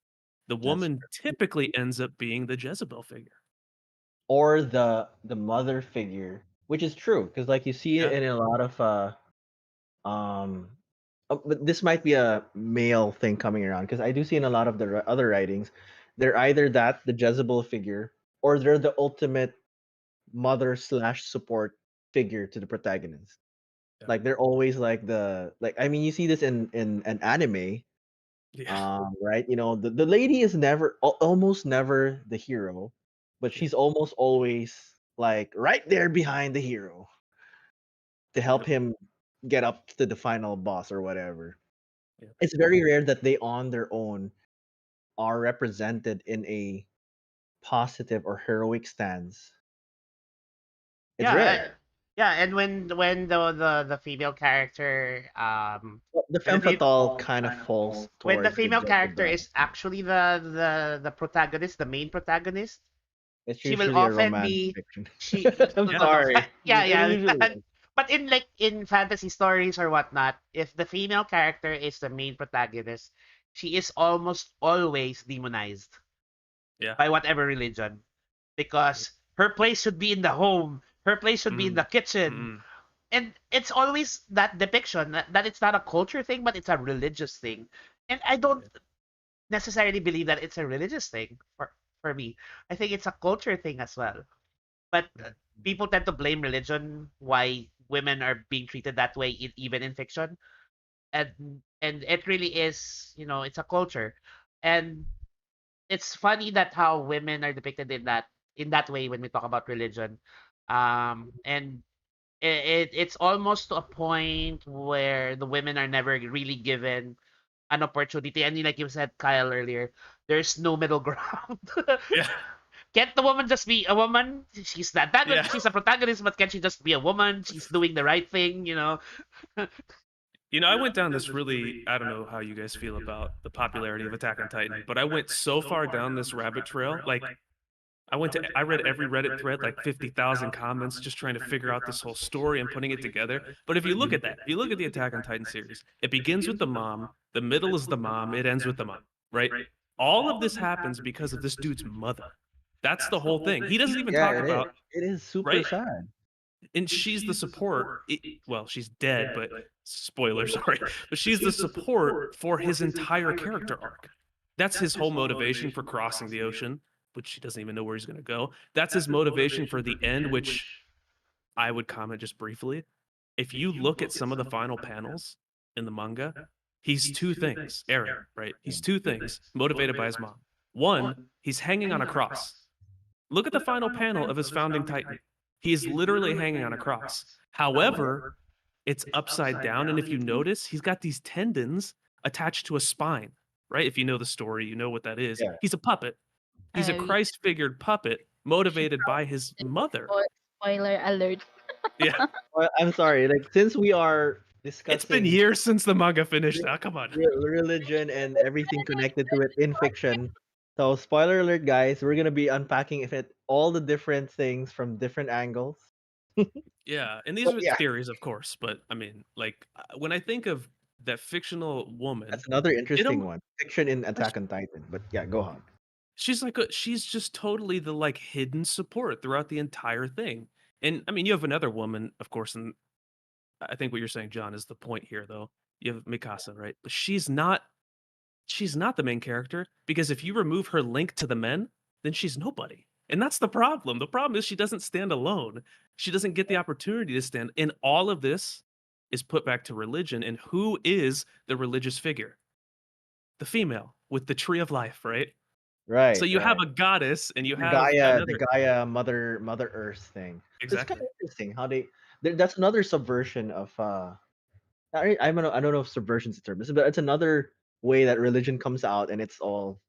The that's woman typically ends up being the Jezebel figure. or the mother figure, which is true because like you see it Yeah. in a lot of um but this might be a male thing coming around because I do see in a lot of the other writings, they're either that the Jezebel figure or they're the ultimate mother slash support figure to the protagonist. Yeah. Like they're always like the like I mean you see this in an anime, Yeah. right? You know the lady is never almost never the hero, but Yeah. she's almost always like right there behind the hero to help Yep. him get up to the final boss or whatever. Yeah. It's very rare that they on their own are represented in a positive or heroic stance. It's Yeah, rare. yeah, and when the female character Well, the when the femme fe- fatale kind of falls when the towards the female character Jezebel. is actually the protagonist, the main protagonist, It's she will usually a often romantic be fiction. she I'm Yeah. no, sorry. yeah, It yeah. usually is. But in like in fantasy stories or whatnot, if the female character is the main protagonist, she is almost always demonized Yeah. by whatever religion, because her place should be in the home, her place should be in Mm. the kitchen, Mm. and it's always that depiction that it's not a culture thing, but it's a religious thing. And I don't necessarily believe that it's a religious thing for me. I think it's a culture thing as well. But people tend to blame religion why women are being treated that way even in fiction. And it really is, it's a culture. And it's funny that how women are depicted in that way when we talk about religion. And it's almost to a point where the women are never really given an opportunity. And like you said, Kyle, earlier, there's no middle ground. Yeah. Can't the woman just be a woman? She's the Yeah. antagonist, she's a protagonist, but can't she just be a woman? She's doing the right thing. I went down this really, I don't know how you guys feel about the popularity of Attack on Titan, but I went so far down this rabbit trail. Like, I read every Reddit thread, like 50,000 comments, just trying to figure out this whole story and putting it together. But if you look at that, if you look at the Attack on Titan series, it begins with the mom, the middle is the mom, it ends with the mom, right? All of this happens because of this dude's mother. That's the whole thing. He doesn't even Yeah, talk it is. about, It is super right? sad. And she's the support. Well, she's dead, but spoiler, sorry. But she's the support for his entire character arc. That's his whole motivation for crossing the ocean, which he doesn't even know where he's going to go. That's his motivation for the end, which I would comment just briefly. If you look at some of the final panels in the manga, he's two things. Aaron, right? He's two things motivated by his mom. One, he's hanging on a cross. Look at the final panel of his founding Titan. He is literally hanging on a cross. However, it's upside down. And if you notice, he's got these tendons attached to a spine, right? If you know the story, you know what that is. Yeah. He's a puppet. He's a Uh, Christ figured puppet motivated by his mother. Spoiler alert. Yeah. Well, I'm sorry. Like since we are It's been discussing years since the manga finished. Now, come on. religion and everything connected to it in fiction, so spoiler alert, guys, we're gonna be unpacking if it all the different things from different angles. Yeah. And these But are yeah, theories, of course. But I mean, like, when I think of that fictional woman, that's another it interesting one. Fiction in Attack on Titan. But yeah, go on. she's just totally the like hidden support throughout the entire thing. And I mean, you have another woman, of course, and I think what you're saying, John, is the point here, though. You have Mikasa, right? But she's not the main character because if you remove her link to the men, then she's nobody. And that's the problem. The problem is she doesn't stand alone. She doesn't get the opportunity to stand. And all of this is put back to religion. And who is the religious figure? The female with the tree of life, right? So Right, you have right. a goddess and you The have Gaia, the another. Gaia Mother Earth thing. So it's kind Exactly. of interesting how that's another subversion of I don't know if subversion's the term, but it's another way that religion comes out and it's all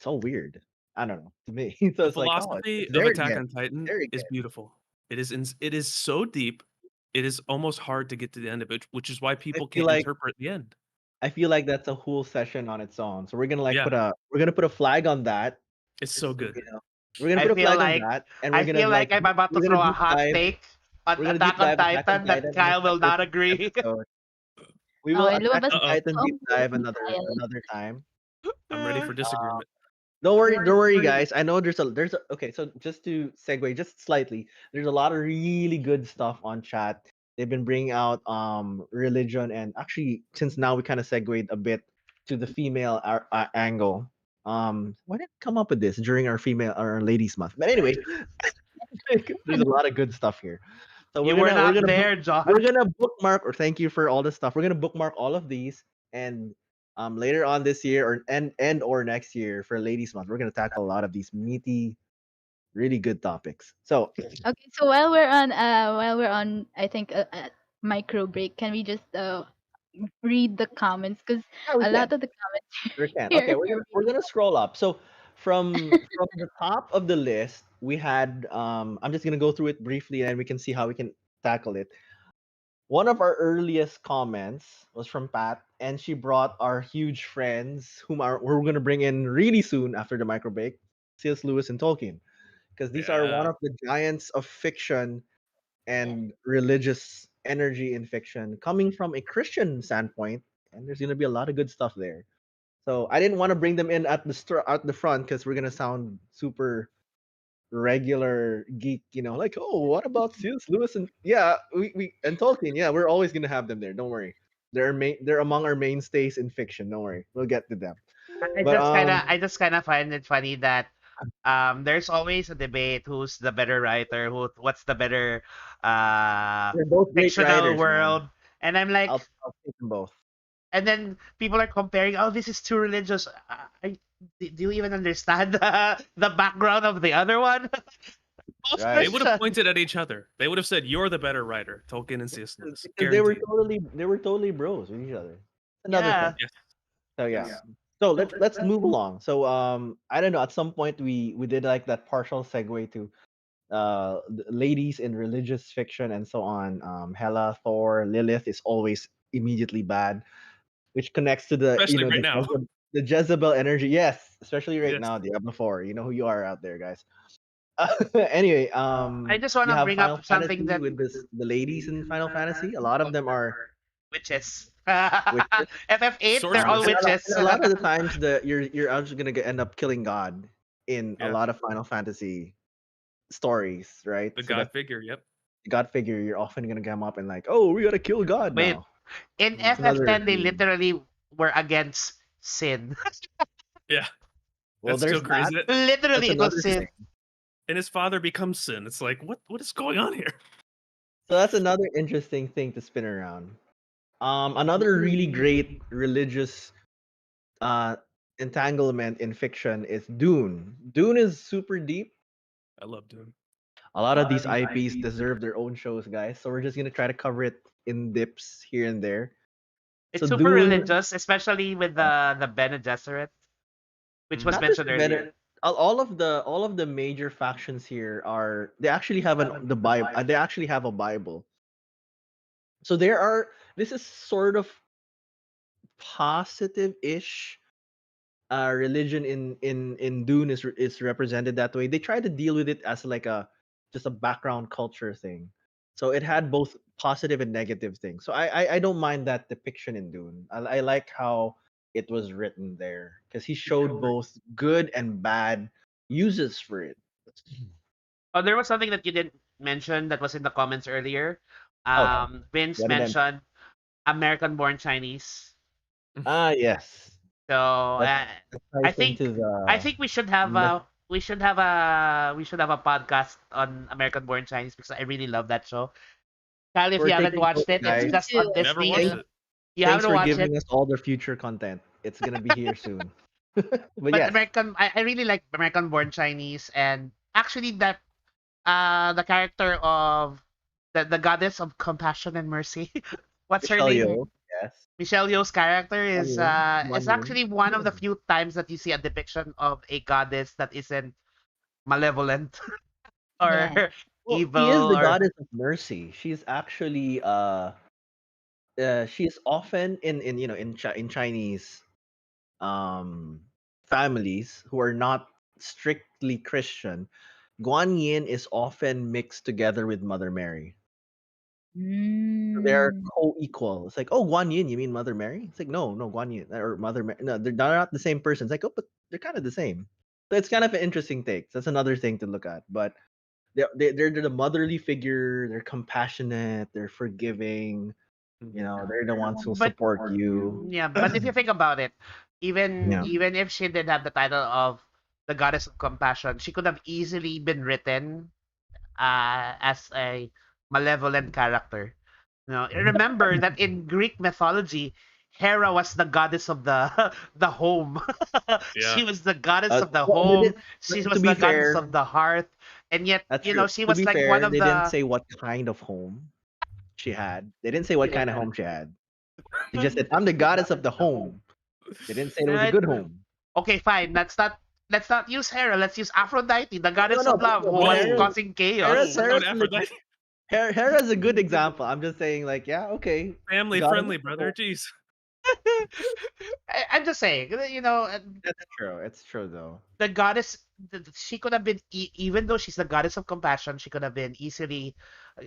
weird. I don't know to me. So The it's like oh, philosophy it's of very Attack again, on Titan very is again. beautiful. It is so deep. It is almost hard to get to the end of it, which is why I people feel can't like interpret the end. I feel like that's a whole session on its own. So we're gonna like Yeah, put a flag on that. it's so good. You know, we're gonna I put a feel flag on like that, and I feel like I'm about to we're gonna throw a deep hot dive. take on We're gonna deep Attack on dive Attack on Titan that Titan in a Kyle will separate not agree. episode. We will Okay, Attack lumabas on Uh oh, Titan ang deep dive ni Kyle. another time. I'm ready for Uh, disagreement. don't worry, guys. I know there's a okay. So just to segue just slightly, there's a lot of really good stuff on chat. They've been bringing out religion, and actually, since now we kind of segued a bit to the female angle. Why didn't I come up with this during our female or our ladies month? But anyway, there's a lot of good stuff here. So You were we're not gonna there, John. we're gonna bookmark, or thank you for all the stuff. We're gonna bookmark all of these, and later on this year or and or next year for ladies month, we're gonna tackle a lot of these meaty, really good topics. So Okay, so while we're on, I think micro break. Can we just read the comments? Because yeah, we a can. lot of the comments We can. here Okay, are we're really gonna scroll up. So from the top of the list, we had I'm just gonna go through it briefly and we can see how we can tackle it. One of our earliest comments was from Pat, and she brought our huge friends, whom are we're gonna bring in really soon after the micro break, C.S. Lewis and Tolkien, because these are one Yeah. of the giants of fiction yes. and religious energy in fiction, coming from a Christian standpoint, and there's gonna be a lot of good stuff there. So I didn't want to bring them in at at the front because we're gonna sound super regular geek, like, oh, what about C.S. Lewis and yeah, we and Tolkien, yeah, we're always gonna have them there. Don't worry, they're among our mainstays in fiction. Don't worry, we'll get to them. But I just kind of find it funny that there's always a debate who's the better writer, what's the better uh they're both great fictional writers, man. world. And I'm like, I'll take them both. and then people are comparing, oh, this is too religious. Do you even understand the background of the other one? Both They Right. would have Christian. pointed at each other. They would have said, "You're the better writer, Tolkien and C.S. Lewis." Because Guaranteed. they were totally bros with each other. Another thing. Yeah. Yes. So yeah. Yes. So let's move along. So I don't know. At some point we did like that partial segue to ladies in religious fiction and so on. Hela, Thor, Lilith is always immediately bad, which connects to the Especially right now. The Jezebel energy. Yes, especially right Yes. now, Diablo 4. You know who you are out there, guys. Anyway, I just want you to have bring Final up something Fantasy that with the ladies in Final Fantasy. A lot of them are witches. witches. FF8, they're all Sorcerers. witches. And a lot of the times you're actually gonna end up killing God in a Yeah. lot of Final Fantasy stories, right? The So God that figure. Yep. God figure, you're often gonna come up and like, oh, we gotta kill God Wait, now. in It's another FF10, they literally were against sin. Yeah. well, That's still there's that. crazy. Literally, That's it was another sin. thing. And his father becomes sin. It's like, what is going on here? So that's another interesting thing to spin around. Another really great religious uh entanglement in fiction is Dune. Dune is super deep. I love Dune. A lot of these IPs deserve their own shows, guys. So we're just gonna try to cover it in dips here and there. It's So super Dune, religious, especially with the Bene Gesserit, which was Mhm. not just mentioned the earlier. all of the major factions here are they actually have the Bible. They actually have a Bible. So there are. This is sort of positive-ish religion in Dune is represented that way. They try to deal with it as like a just a background culture thing. So it had both positive and negative things. So I don't mind that depiction in Dune. I like how it was written there because he showed both good and bad uses for it. Oh, there was something that you didn't mention that was in the comments earlier. Oh, Vince what did I? mentioned American-born Chinese. Ah, yes. So That, that I ties think into I the think we should have myth. a podcast on American-born Chinese because I really love that show. Kyle, if We're you haven't taking watched notes, it, it's guys. Me just too. on Never Disney. watched Thanks, it. You have thanks to for watch it. giving us all the future content. It's gonna be here soon. But But yes, I really like American-born Chinese, and actually that the character of the goddess of compassion and mercy. What's her Michelle name? Yeah. Yeoh. Yes. Michelle Yeoh's character is Guan Yin. actually one of the few times that you see a depiction of a goddess that isn't malevolent or Yeah. Well, she is evil the or goddess of mercy. She's actually she's often in in Chinese um families who are not strictly Christian. Guan Yin is often mixed together with Mother Mary. So they're Mm. co-equal. It's like, oh, Guan Yin, you mean Mother Mary? It's like, no, no, Guan Yin or Mother Mary. No, they're not the same person. It's like, oh, but they're kind of the same. So it's kind of an interesting take. So that's another thing to look at. But they're the motherly figure. They're compassionate. They're forgiving. You Mhm. know, they're the ones who But support you. yeah, but if you think about it, even Yeah. even if she did have the title of the goddess of compassion, she could have easily been written as a malevolent character. No, remember that in Greek mythology, Hera was the goddess of the the home. Yeah. She was the goddess of the Well, they home. didn't. She To was be the goddess fair, of the hearth, and yet that's true. she To was be like one fair, of they didn't the. say what kind of home she had. They didn't say what kind of home she had. They just said, "I'm the goddess of the home." They didn't say it was a Uh, good home. okay, fine. Let's not use Hera. Let's use Aphrodite, the No, goddess no, of love, who but was Whoa. causing Hera's chaos. Whoa. We're going Hera's to a legit, Aphrodite. Hera's a good example. I'm just saying, like, yeah, okay, Family goddess friendly, of the brother. home. Jeez. I'm just saying, That's true. It's true though. the goddess, she could have been, even though she's the goddess of compassion, she could have been easily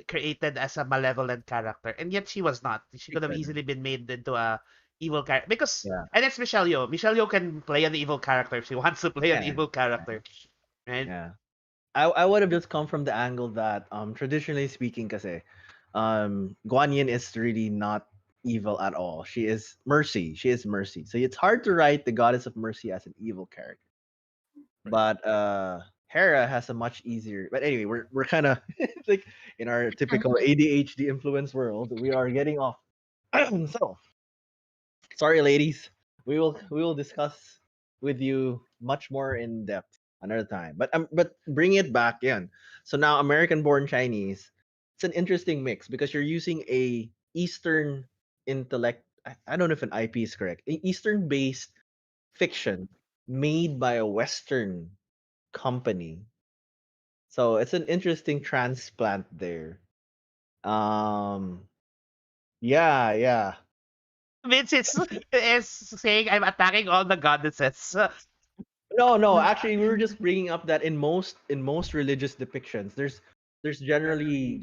created as a malevolent character, and yet she was not. She She could have couldn't. easily been made into a evil character because, Yeah. and it's Michelle Yeoh. Michelle Yeoh can play an evil character if she wants to play an Yeah. evil character, right? Yeah. I would have just come from the angle that traditionally speaking, kasi Guan Yin is really not evil at all. She is mercy. She is mercy. So it's hard to write the goddess of mercy as an evil character. Right. But Hera has a much easier. But anyway, we're kind of like in our typical ADHD influence world, we are getting off. So sorry, ladies. We will discuss with you much more in depth another time. But bring it back in. So now American-born Chinese, it's an interesting mix because you're using a Eastern intellect. I don't know if an IP is correct. Eastern-based fiction made by a Western company. So it's an interesting transplant there. Um, yeah, yeah. Vince is saying I'm attacking all the goddesses. No, no. Actually, we were just bringing up that in most religious depictions, there's generally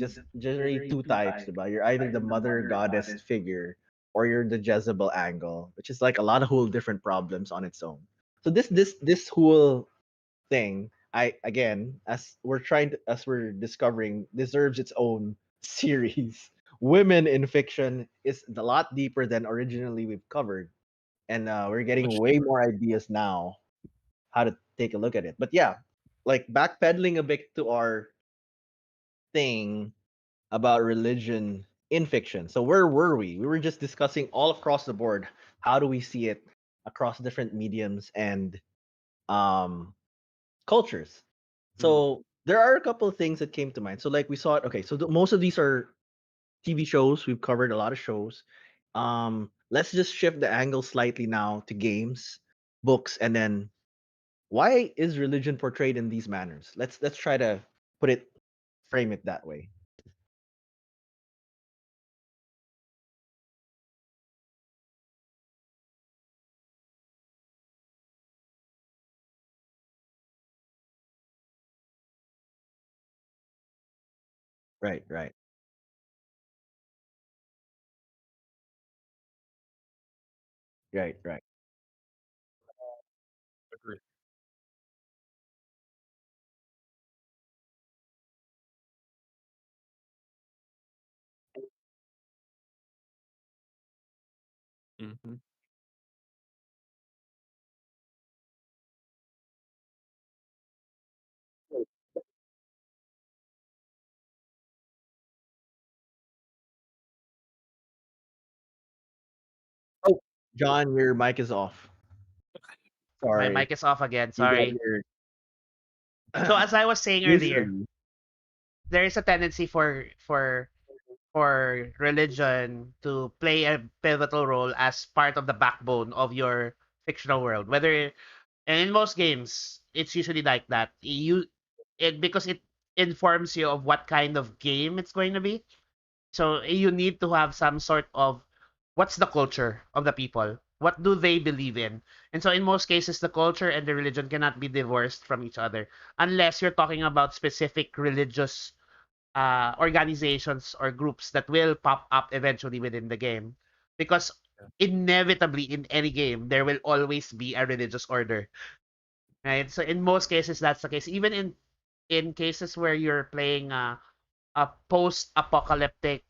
two types. Diba? You're either the mother goddess figure or you're the Jezebel angle, which is like a lot of whole different problems on its own. So this whole thing, I again, as we're discovering, deserves its own series. Women in fiction is a lot deeper than originally we've covered, and we're getting Much way deeper. more ideas now how to take a look at it. But yeah, like backpedaling a bit to our thing about religion in fiction. So where were we? We were just discussing all across the board. How do we see it across different mediums and um, cultures? Mm. So there are a couple of things that came to mind. So like we saw it. Okay, so most of these are TV shows. We've covered a lot of shows. Let's just shift the angle slightly now to games, books, and then why is religion portrayed in these manners? Let's try to put it frame it that way. Right, right, right, right. Agree. Hmm. Oh, John, your mic is off. My Sorry, mic is off again. you got Sorry. your So as I was saying earlier, usually. there is a tendency for religion to play a pivotal role as part of the backbone of your fictional world. Whether and in most games, it's usually like that. Because it informs you of what kind of game it's going to be. So you need to have some sort of what's the culture of the people? What do they believe in? And so in most cases, the culture and the religion cannot be divorced from each other unless you're talking about specific religious organizations or groups that will pop up eventually within the game. Because inevitably in any game, there will always be a religious order. Right? So in most cases, that's the case. Even in in cases where you're playing a post-apocalyptic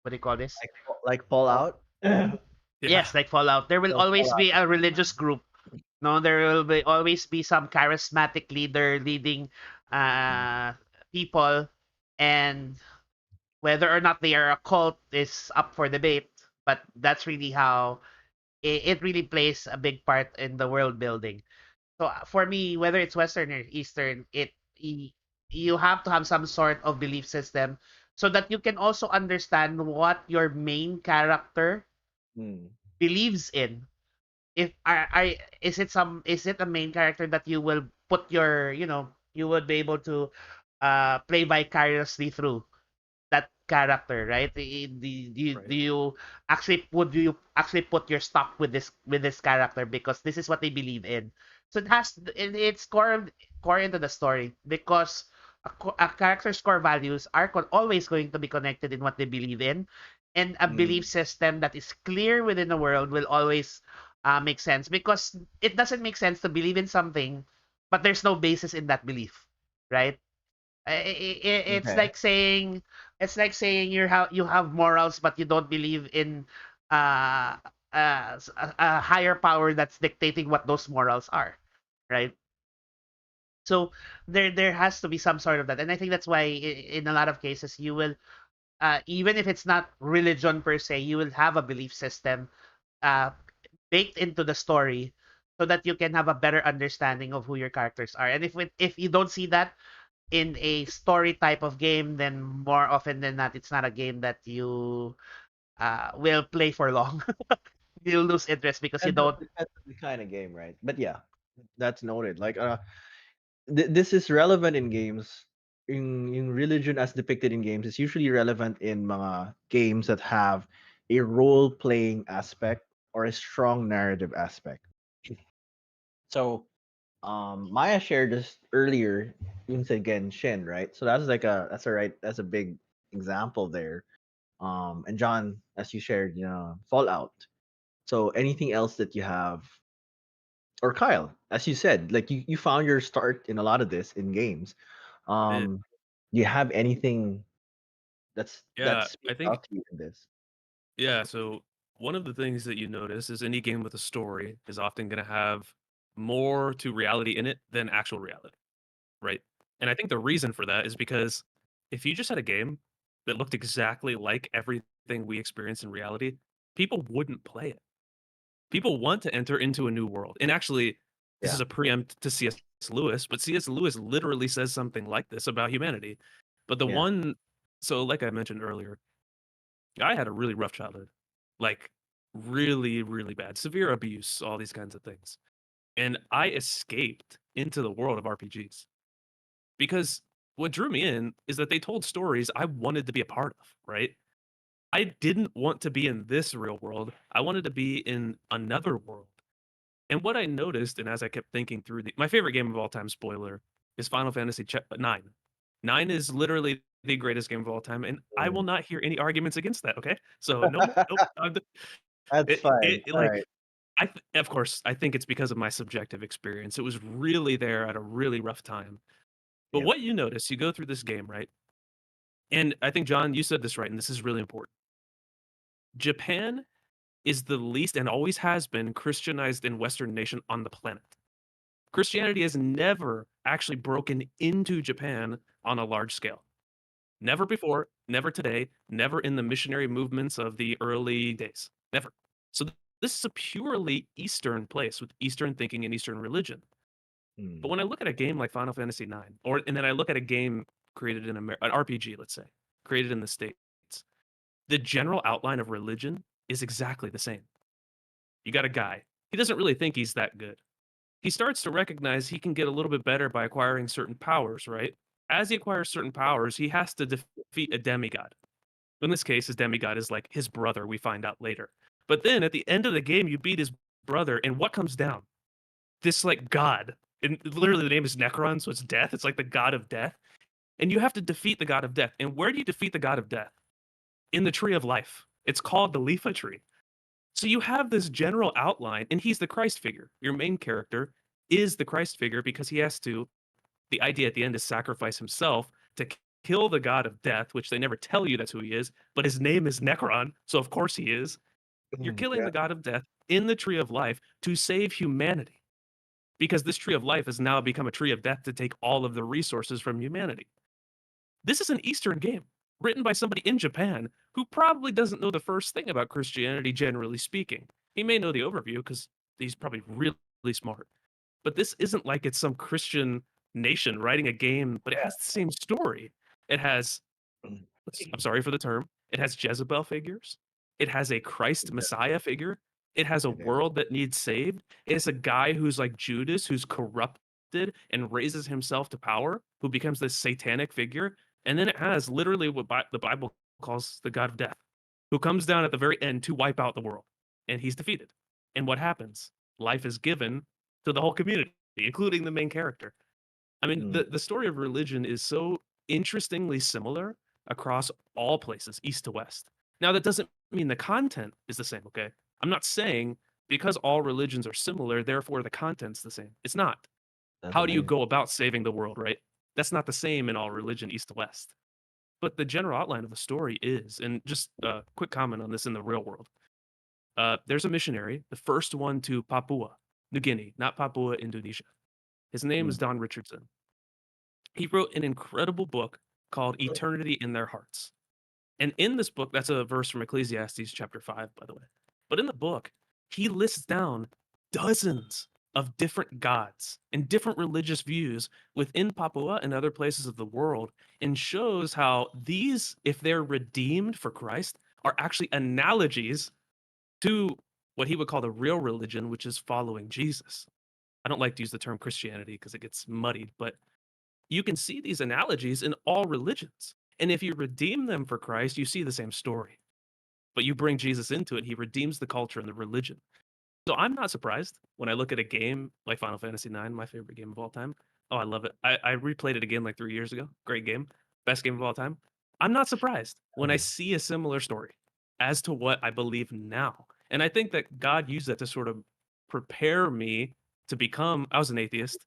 what do you call this? Like Fallout. Yeah. Yes, like Fallout. There will So always Fallout. be a religious group. No, there will be always be some charismatic leader leading Mm. uh people, and whether or not they are a cult is up for debate. But that's really how it really plays a big part in the world building. So for me, whether it's Western or Eastern, you have to have some sort of belief system so that you can also understand what your main character Mm. believes in. If I is it a main character that you will put your, you would be able to play vicariously through that character, right? Do Right. you actually put your stock with this character because this is what they believe in? So it's core into the story because a character's core values are always going to be connected in what they believe in, and a belief Mm. system that is clear within the world will always make sense because it doesn't make sense to believe in something, but there's no basis in that belief, right? It's Okay. like saying you have morals but you don't believe in uh, a higher power that's dictating what those morals are, right? So there has to be some sort of that, and I think that's why in a lot of cases you will even if it's not religion per se, you will have a belief system uh, baked into the story so that you can have a better understanding of who your characters are. And if you don't see that in a story type of game, then more often than not, it's not a game that you will play for long. You'll lose interest because you don't. Depends on the kind of game, right? But yeah, that's noted. Like this is relevant in games. In religion as depicted in games, it's usually relevant in mga games that have a role playing aspect or a strong narrative aspect. So Maya shared this earlier, yung sa Genshin, right? So that's a big example there. And John, as you shared, Fallout. So anything else that you have, or Kyle, as you said, like you found your start in a lot of this in games. I did. Um, do you have anything that Yeah, I speaks think out to you in this? yeah, so one of the things that you notice is any game with a story is often going to have more to reality in it than actual reality, right? And I think the reason for that is because if you just had a game that looked exactly like everything we experience in reality, people wouldn't play it. People want to enter into a new world. And actually, this Yeah. is a preempt to C.S. Lewis, but C.S. Lewis literally says something like this about humanity. But the Yeah. one, so like I mentioned earlier, I had a really rough childhood, like really, really bad, severe abuse, all these kinds of things. And I escaped into the world of RPGs because what drew me in is that they told stories I wanted to be a part of, right? I didn't want to be in this real world. I wanted to be in another world. And what I noticed, and as I kept thinking through my favorite game of all time, spoiler, is Final Fantasy 9. 9 is literally the greatest game of all time, and I will Mm. not hear any arguments against that. Okay, so no, nope. That's fine. It All like right. of course, I think it's because of my subjective experience. It was really there at a really rough time. But Yep. what you notice, you go through this game, right? And I think John, you said this right, and this is really important. Japan is the least and always has been Christianized in Western nation on the planet. Christianity has never actually broken into Japan on a large scale. Never before, never today, never in the missionary movements of the early days. Never. So this is a purely Eastern place with Eastern thinking and Eastern religion. But Mm. when I look at a game like Final Fantasy 9, and then I look at a game created in an RPG, let's say, created in the States, the general outline of religion is exactly the same. You got a guy. He doesn't really think he's that good. He starts to recognize he can get a little bit better by acquiring certain powers, right? As he acquires certain powers, he has to defeat a demigod. In this case, his demigod is like his brother, we find out later. But then at the end of the game, you beat his brother, and what comes down? This like god. And literally the name is Necron, so it's death. It's like the god of death. And you have to defeat the god of death. And where do you defeat the god of death? In the tree of life. It's called the Lifa tree. So you have this general outline, and he's the Christ figure. Your main character is the Christ figure because he has to the idea at the end is sacrifice himself to kill the god of death, which they never tell you that's who he is, but his name is Necron, so of course he is. You're killing Yeah. the god of death in the tree of life to save humanity, because this tree of life has now become a tree of death to take all of the resources from humanity. This is an Eastern game written by somebody in Japan who probably doesn't know the first thing about Christianity, generally speaking. He may know the overview because he's probably really smart. But this isn't like it's some Christian nation writing a game, but it has the same story. It has, I'm sorry for the term, it has Jezebel figures. It has a Christ Messiah figure. It has a It is. world that needs saved. It's a guy who's like Judas, who's corrupted and raises himself to power, who becomes this satanic figure. And then it has literally what the Bible calls the God of death, who comes down at the very end to wipe out the world. And he's defeated. And what happens? Life is given to the whole community, including the main character. I mean, the story of religion is so interestingly similar across all places, east to west. Now, that doesn't mean the content is the same, okay? I'm not saying because all religions are similar, therefore the content's the same. It's not. How do you go about saving the world, right? That's not the same in all religion, east to west. But the general outline of the story is, and just a quick comment on this in the real world. There's a missionary, the first one to Papua New Guinea, not Papua, Indonesia. His name is Don Richardson. He wrote an incredible book called Eternity in Their Hearts. And in this book, that's a verse from Ecclesiastes chapter 5, by the way. But in the book, he lists down dozens of different gods and different religious views within Papua and other places of the world, and shows how these, if they're redeemed for Christ, are actually analogies to what he would call the real religion, which is following Jesus. I don't like to use the term Christianity because it gets muddied, but you can see these analogies in all religions. And if you redeem them for Christ, you see the same story. But you bring Jesus into it, he redeems the culture and the religion. So I'm not surprised when I look at a game like Final Fantasy IX, my favorite game of all time. Oh, I love it. I replayed it again like 3 years ago. Great game. Best game of all time. I'm not surprised when I see a similar story as to what I believe now. And I think that God used that to sort of prepare me to become, I was an atheist,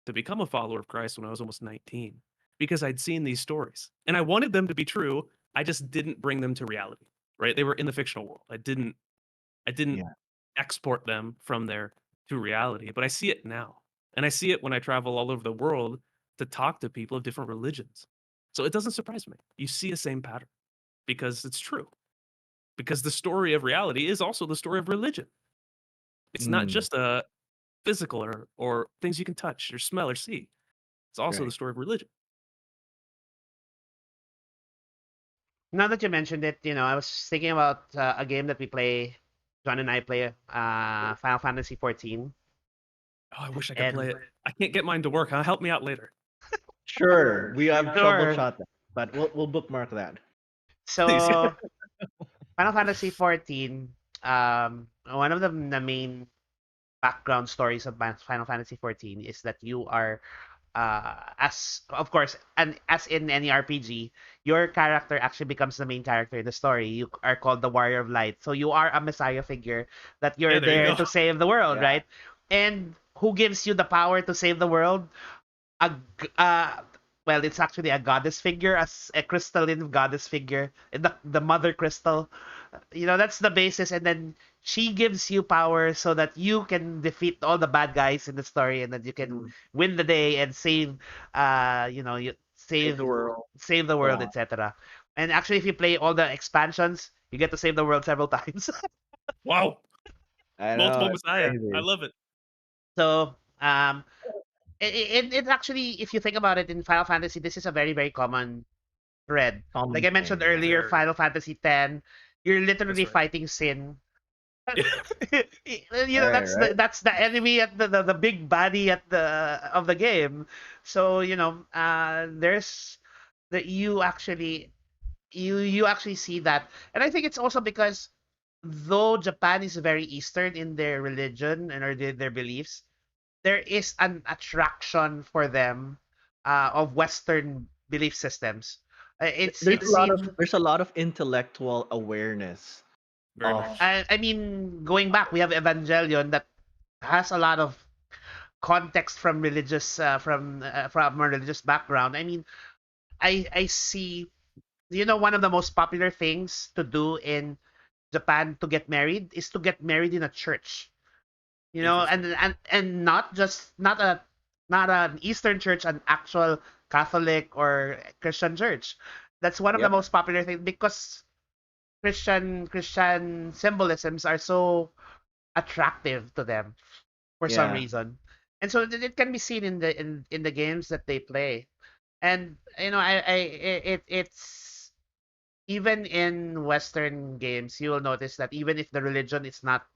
to become a follower of Christ when I was almost 19 because I'd seen these stories and I wanted them to be true. I just didn't bring them to reality, right? They were in the fictional world. I didn't Yeah. export them from there to reality, but I see it now. And I see it when I travel all over the world to talk to people of different religions. So it doesn't surprise me. You see a same pattern because it's true. Because the story of reality is also the story of religion. It's not just a physical or things you can touch or smell or see. It's also the Right. story of religion. Now that you mentioned it, I was thinking about a game that we play. John and I play Final Fantasy 14, Oh, I wish I could and play it. I can't get mine to work. Huh? Help me out later. Sure, we have sure. troubleshot that, but we'll bookmark that. Please. So Final Fantasy 14, one of the main background stories of Final Fantasy 14 is that you are as of course, and as in any RPG, your character actually becomes the main character in the story. You are called the Warrior of Light, so you are a messiah figure that you're Yeah, there you there go. to save the world, Yeah. right? And who gives you the power to save the world? a g- well, it's actually a goddess figure, as a crystalline goddess figure, the mother crystal. That's the basis, and then she gives you power so that you can defeat all the bad guys in the story, and that you can win the day and save, you Save the world. save the So world, on. etc. And actually, if you play all the expansions, you get to save the world several times. Wow. I know, Multiple it's Messiah. I crazy. love it. So, it actually, if you think about it, in Final Fantasy, this is a very, very common thread. Like Common I mentioned thing, yeah. earlier, Very. Final Fantasy X, you're literally That's right. fighting sin. Right, right. That's the enemy at the big baddie at the of the game. So there's that you actually see that, and I think it's also because though Japan is very Eastern in their religion and or their beliefs, there is an attraction for them of Western belief systems. It seems. There's a lot of intellectual awareness Very of much. I mean, going back, we have Evangelion that has a lot of context from religious from a religious background. I mean, I see, one of the most popular things to do in Japan to get married is to get married in a church. Interesting. And not an Eastern church, an actual Catholic or Christian church. That's one of the Yep. most popular things because Christian symbolisms are so attractive to them for some Yeah. reason. And so it can be seen in the games that they play. And it's even in Western games, you will notice that even if the religion is not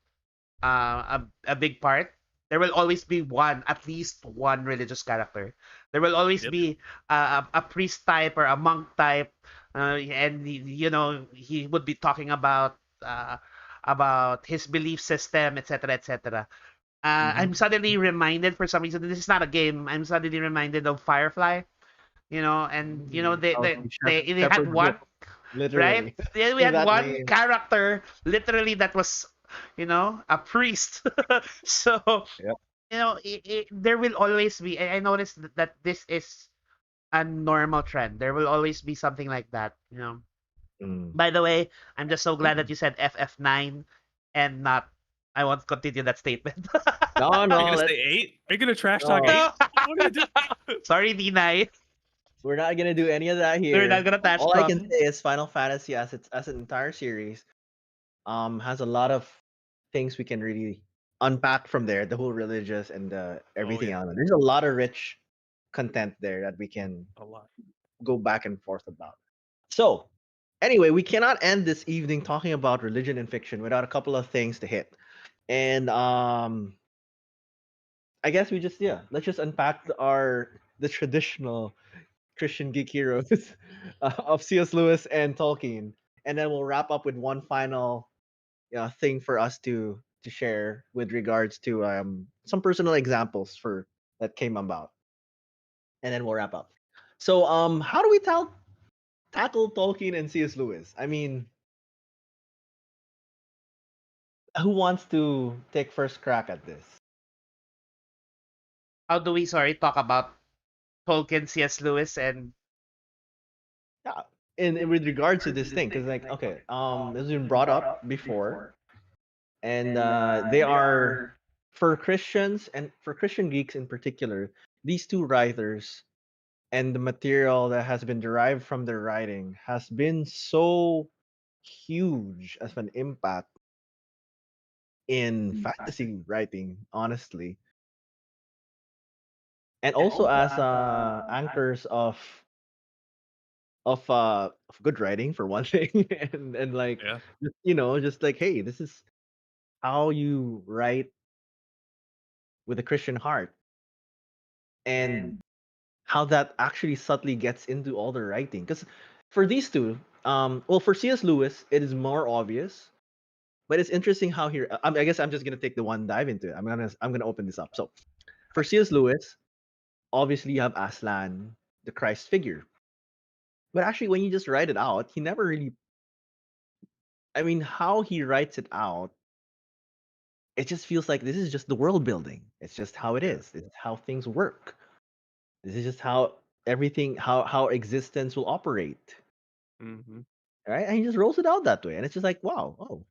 a big part, there will always be at least one religious character. There will always Yep. be a priest type or a monk type, and he would be talking about his belief system, etc., etc. Hmm. I'm suddenly reminded, for some reason, this is not a game. I'm suddenly reminded of Firefly, and Oh, they had Shepherd's one, Book, right? literally. Yeah, we had That one name. character literally that was, a priest. So, Yep. there will always be. I noticed that this is a normal trend. There will always be something like that. Mm. By the way, I'm just so glad that you said FF9 and not. I won't continue that statement. No, Are you no, gonna let's say 8? Are you gonna trash talk no. 8? What are you doing? Sorry, Dinay. We're not gonna do any of that We're not here. gonna touch All I talk. can say is Final Fantasy as an entire series has a lot of things we can really unpack from there. The whole religious and Oh everything yeah, else. There's a lot of rich content there that we can a lot. go back and forth about. So, anyway, we cannot end this evening talking about religion and fiction without a couple of things to hit. And I guess let's just unpack the traditional Christian geek heroes of C.S. Lewis and Tolkien, and then we'll wrap up with one final thing for us to share with regards to some personal examples for that came about, and then we'll wrap up. So, how do we tackle Tolkien and C.S. Lewis? I mean, who wants to take first crack at this? How do we, sorry, talk about Tolkien, C.S. Lewis, and Yeah, in with regards to this thing, because like, okay, it's been brought up before, and they are for Christians and for Christian geeks in particular, these two writers and the material that has been derived from their writing has been so huge as an impact in fantasy writing, honestly, and also as anchors of good writing for one thing, and like Yeah. just like, hey, this is how you write with a Christian heart, and how that actually subtly gets into all the writing. Because for these two, well, for C.S. Lewis, it is more obvious, but it's interesting how here. I guess I'm just gonna take the one dive into it. I'm gonna open this up. So for C.S. Lewis, obviously you have Aslan, the Christ figure, but actually when you just write it out, he never really. I mean, how he writes it out, it just feels like this is just the world building. It's just how it Yeah. is. This is how things work. This is just how everything, how existence will operate, Hmm. right? And he just rolls it out that way, and it's just like, wow, oh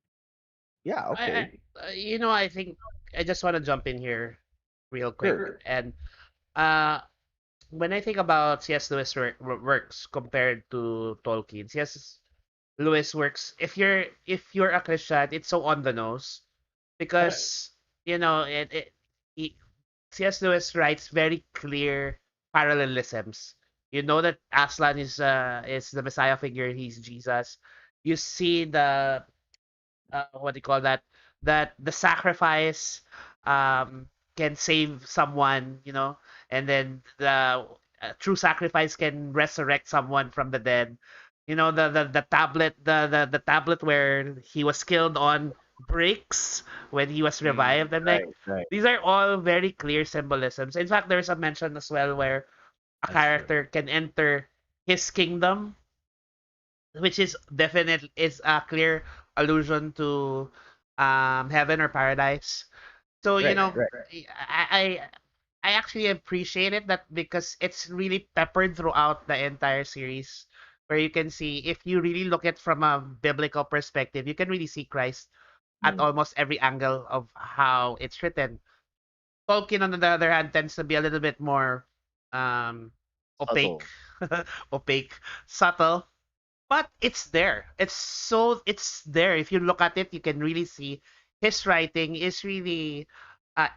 yeah, I, okay, I think I just want to jump in here real quick. sure. And uh, when I think about C.S. Lewis works compared to Tolkien, C.S. Lewis works. If you're a Christian, it's so on the nose because he, C.S. Lewis writes very clear parallelisms. You know that Aslan is the Messiah figure. He's Jesus. You see the what do you call that the sacrifice can save someone, and then the true sacrifice can resurrect someone from the dead. The tablet, the tablet where he was killed on breaks when he was Mm. revived, and like Right, right. these are all very clear symbolisms. In fact, there's a mention as well where a That's true. character can enter his kingdom, which is a clear allusion to heaven or paradise. So Right, right. I I actually appreciate it that because it's really peppered throughout the entire series, where you can see if you really look at from a biblical perspective, you can really see Christ at Mm. almost every angle of how it's written. Tolkien, on the other hand, tends to be a little bit more um, opaque, Subtle. opaque, subtle, but it's there. It's there. If you look at it, you can really see his writing is really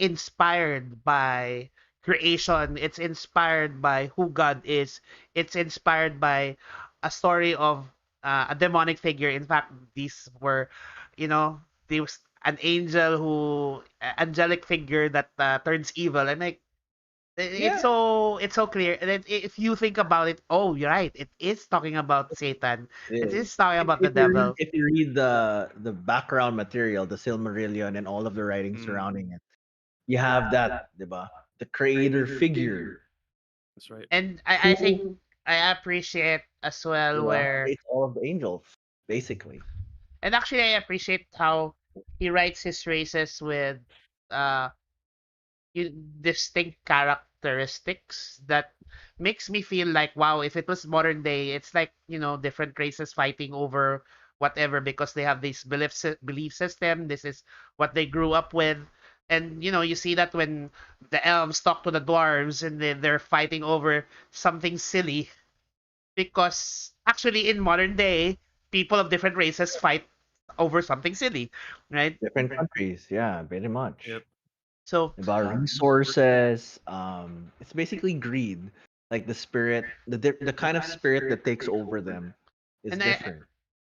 inspired by creation. It's inspired by who God is. It's inspired by a story of a demonic figure. In fact, these were, you know, there was an angel who, angelic figure that turns evil, and like Yeah, it's so clear. And then if you think about it, oh, you're right. It is talking about Satan. it It is. is talking about the devil. If you read the background material, the Silmarillion and all of the writing Mm, surrounding it, you have that, diba? The creator figure that's right. And I think who, I appreciate as well diba, where, creates all of the angels, basically. and actually I appreciate how he writes his races with uh distinct characteristics that makes me feel like, wow, if it was modern day, it's like, different races fighting over whatever because they have this belief system. This is what they grew up with. And you see that when the elves talk to the dwarves and they're fighting over something silly, because actually in modern day people of different races fight over something silly, right? Different countries, yeah, very Yep. much. So About resources, it's basically greed. Like the spirit, the kind of spirit that takes over them is and I different.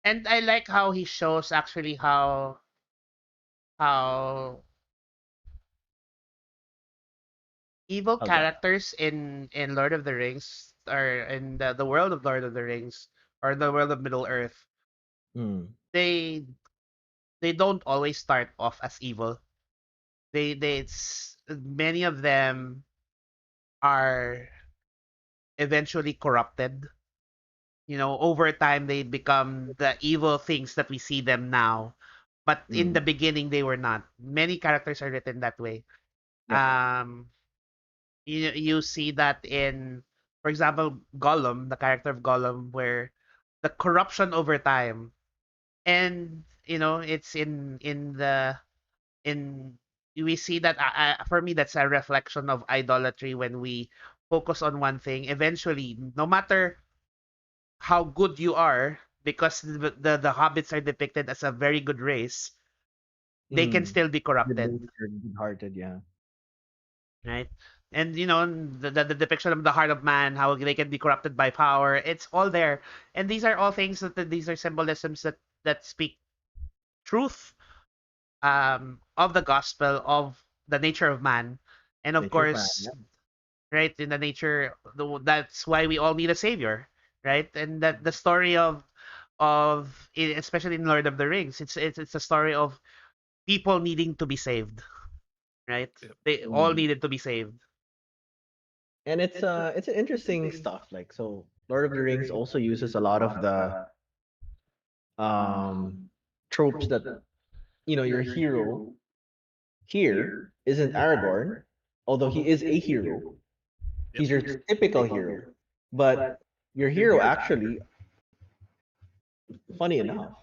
and I like how he shows actually how evil How's that? characters in Lord of the Rings, or in the world of Lord of the Rings, or the world of Middle Earth, Mm, they they don't always start off as evil. Many of them are eventually corrupted. Over time they become the evil things that we see them now. But in the mm, beginning they were not. Many characters are written that way. yep. Um you see that in, for example, Gollum, the character of Gollum, where the corruption over time, and it's in we see that, for me, that's a reflection of idolatry. When we focus on one thing, eventually, no matter how good you are, because the hobbits are depicted as a very good race, they can Mm. still be Good corrupted, natured, good hearted, yeah. right? And the depiction of the heart of man, how they can be corrupted by power, it's all there. And these are all things these are symbolisms that speak truth, of the gospel, of the nature of man. And of Nature fan, course, yeah. right, in the nature, that's why we all need a savior, right? And that the story especially in Lord of the Rings, it's a story of people needing to be saved, right? Yep. They all Mm. needed to be saved. And it's an interesting stuff. Like, so Lord of the Rings also uses a lot of the um tropes that, your hero here isn't Aragorn, although he is a hero. Yep. He's your typical hero. But your hero actually, funny enough,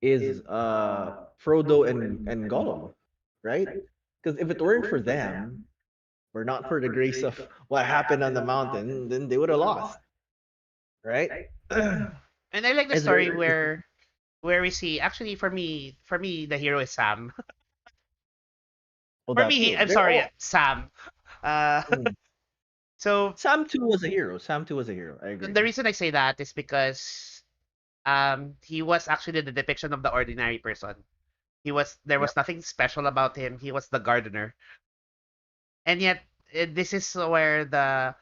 is Frodo and Gollum, right? Because if it weren't for them, or not for the grace of what happened on the mountain, then they would have lost, right? And I like the It's very story interesting. where we see, actually, for me the hero is Sam. Well, For that me, too. I'm They're sorry, all. Sam. Uh, Mm. so Sam too was a hero. Sam too was a hero. I the agree. reason I say that is because he was actually the depiction of the ordinary person. There Yep. was nothing special about him. He was the gardener. And yet, this is where the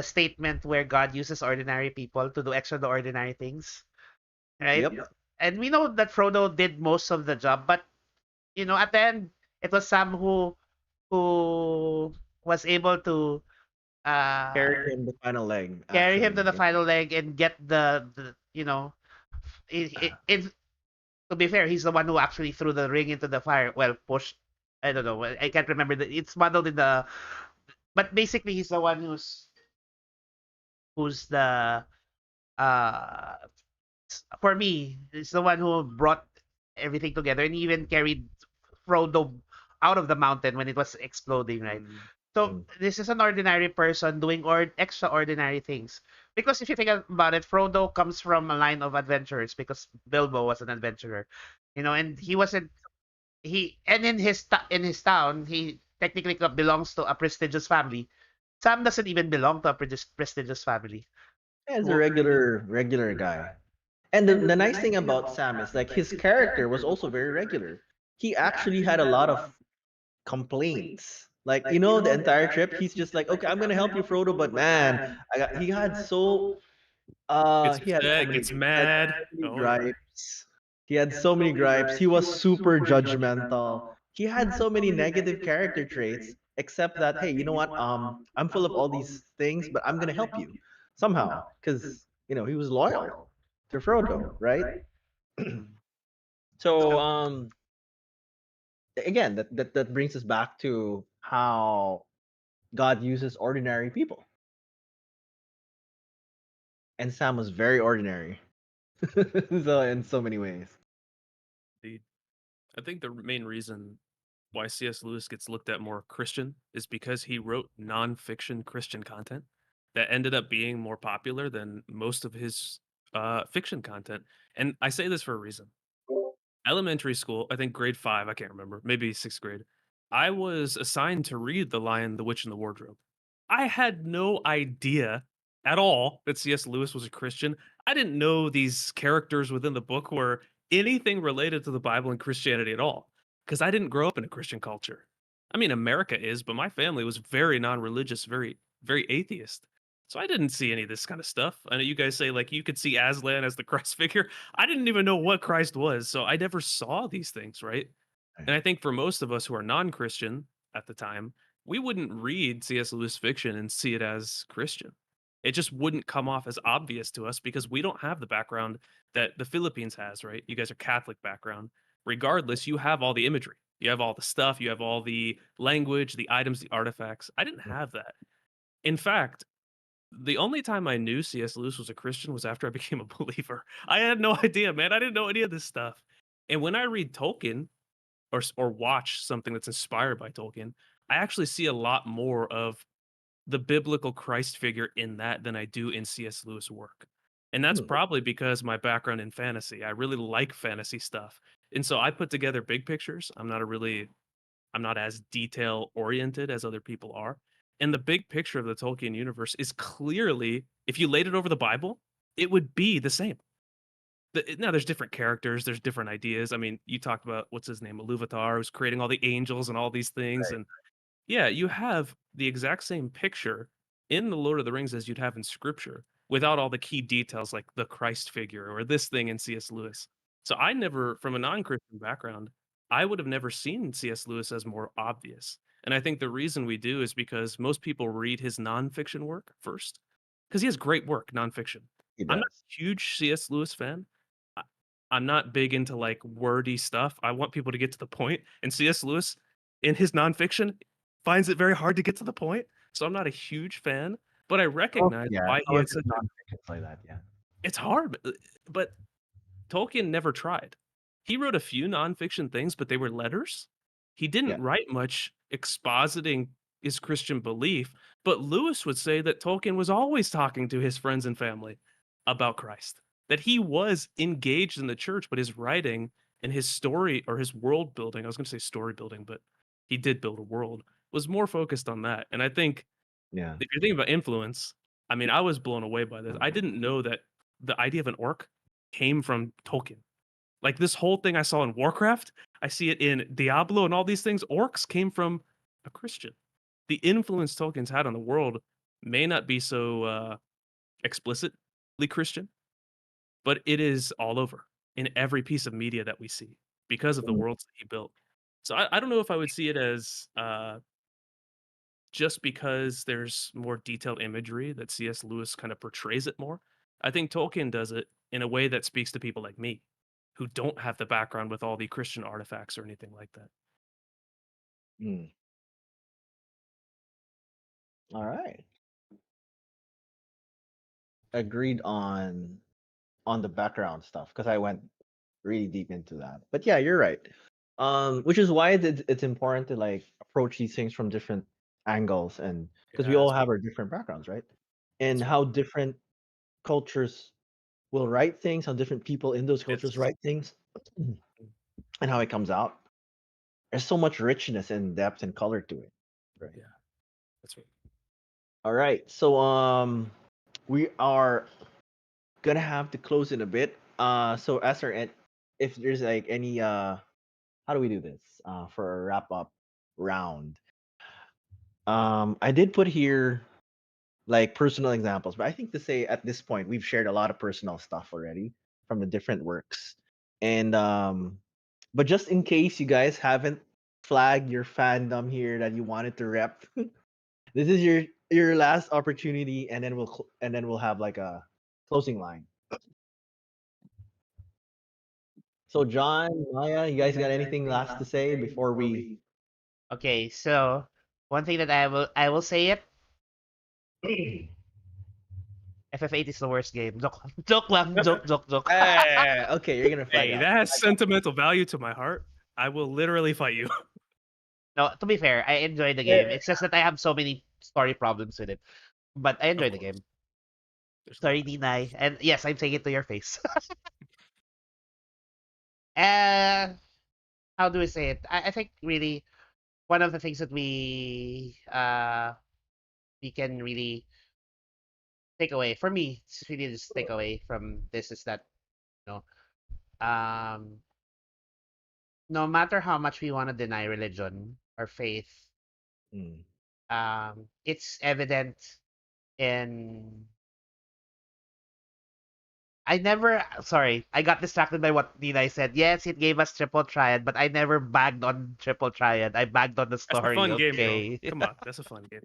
statement where God uses ordinary people to do extraordinary things, right? Yep. And we know that Frodo did most of the job, but at the end, it was Sam who was able to uh Carried him the final leg, carry him to actually. the Yep. final leg and get the it, to be fair, he's the one who actually threw the ring into the fire. Well, pushed. I don't know. I can't remember. It's modeled in the but basically he's the one who's the uh for me, he's the one who brought everything together and even carried Frodo out of the mountain when it was exploding, right? So Mm. this is an ordinary person doing extraordinary things. Because if you think about it, Frodo comes from a line of adventurers because Bilbo was an adventurer, and he wasn't he and in his town he technically belongs to a prestigious family. Sam doesn't even belong to a prestigious family. As a Who- regular guy. And the nice thing about Sam is like his character was also very regular. He actually had a lot of complaints. Like, the entire trip, he's just like, okay, I'm gonna help you, Frodo, but man, Gets he had so upset, many gets mad. Oh yeah. gripes. He had so many gripes. He was super judgmental. He had so many negative character traits, except that, hey, you know what? I'm full of all these things, but I'm gonna help you somehow. Because, he was loyal to Frodo, right? So again, that brings us back to how God uses ordinary people. And Sam was very ordinary. So in so many ways. Indeed. I think the main reason why C.S. Lewis gets looked at more Christian is because he wrote nonfiction Christian content that ended up being more popular than most of his fiction content. And I say this for a reason. Elementary school, I think grade 5, I can't remember, maybe 6th grade, I was assigned to read The Lion, the Witch, and the Wardrobe. I had no idea at all that C.S. Lewis was a Christian. I didn't know these characters within the book were anything related to the Bible and Christianity at all, because I didn't grow up in a Christian culture. I mean, America is, but my family was very non-religious, very, very atheist. So I didn't see any of this kind of stuff. I know you guys say like you could see Aslan as the Christ figure. I didn't even know what Christ was, so I never saw these things, right? Right. And I think for most of us who are non-Christian at the time, we wouldn't read C.S. Lewis fiction and see it as Christian. It just wouldn't come off as obvious to us because we don't have the background that the Philippines has, right? You guys are Catholic background. Regardless, you have all the imagery. You have all the stuff, you have all the language, the items, the artifacts. I didn't have that. In fact, the only time I knew C.S. Lewis was a Christian was after I became a believer. I had no idea, man. I didn't know any of this stuff. And when I read Tolkien or watch something that's inspired by Tolkien, I actually see a lot more of the biblical Christ figure in that than I do in C.S. Lewis work. And that's Hmm. probably because my background in fantasy. I really like fantasy stuff. And so I put together big pictures. I'm not as detail oriented as other people are. And the big picture of the Tolkien universe is clearly, if you laid it over the Bible, it would be the same. Now, there's different characters, there's different ideas. I mean, you talked about what's his name, Iluvatar, who's creating all the angels and all these things. Right. And yeah, you have the exact same picture in the Lord of the Rings as you'd have in Scripture, without all the key details like the Christ figure or this thing in C.S. Lewis. So I never, from a non-Christian background, I would have never seen C.S. Lewis as more obvious. And I think the reason we do is because most people read his nonfiction work first, because he has great work, nonfiction. He I'm not does. a huge C.S. Lewis fan. I- I'm not big into like wordy stuff. I want people to get to the point. And C.S. Lewis, in his nonfiction, finds it very hard to get to the point. So I'm not a huge fan, but I Oh, recognize yeah. why he Some of had his such a nonfictions like that, yeah. it's hard, but Tolkien never tried. He wrote a few nonfiction things, but they were letters. He Yeah. didn't write much expositing his Christian belief, but Lewis would say that Tolkien was always talking to his friends and family about Christ, that he was engaged in the church, but his writing and his story or his world building, I was going to say story building, but he did build a world, was more focused on that. And I think Yeah. if you're thinking about influence, I mean, I was blown away by this. I didn't know that the idea of an orc came from Tolkien. Like this whole thing I saw in Warcraft, I see it in Diablo and all these things. Orcs came from a Christian. The influence Tolkien's had on the world may not be so explicitly Christian, but it is all over in every piece of media that we see because of the Mm. worlds that he built. So I don't know if I would see it as just because there's more detailed imagery that C.S. Lewis kind of portrays it more. I think Tolkien does it in a way that speaks to people like me who don't have the background with all the Christian artifacts or anything like that. Mm. All right. Agreed on the background stuff because I went really deep into that. But yeah, you're right. Which is why it's important to like approach these things from different angles, and because we Yeah, all that's have our different backgrounds, right? And right. how different cultures will write things, how different people in those cultures It's write things, mm, and how it comes out. There's so much richness and depth and color to it. Right. yeah, that's right. All right. So we are gonna have to close in a bit. So Esther, and if there's like any how do we do this? For a wrap up round. I did put here like personal examples, but I think to say at this point we've shared a lot of personal stuff already from the different works. And but just in case you guys haven't flagged your fandom here that you wanted to rep, this is your last opportunity, and then and then we'll have like a closing line. So John, Maya, you guys got anything last to say before we Okay, so one thing that I will say it. FF8 is the worst game. Joke, joke lang, joke. okay, you're gonna flag Hey, out. that has sentimental value to my heart. I will literally fight you. No, to be fair, I enjoy the game. Eh, It's just that I have so many story problems with it. But I Of enjoy the course, game. there's a Sorry, lot. Deny. And yes, I'm saying it to your face. uh, how do we say it? I think really one of the things that we can really take away for me, it's really just take away from this is that you know um no matter how much we want to deny religion or faith, mm, it's evident in I never sorry, I got distracted by what Nina said. Yes, it gave us triple triad, but I never bagged on triple triad. I bagged on the That's a story, fun game, bro. okay? Come on, that's a fun game.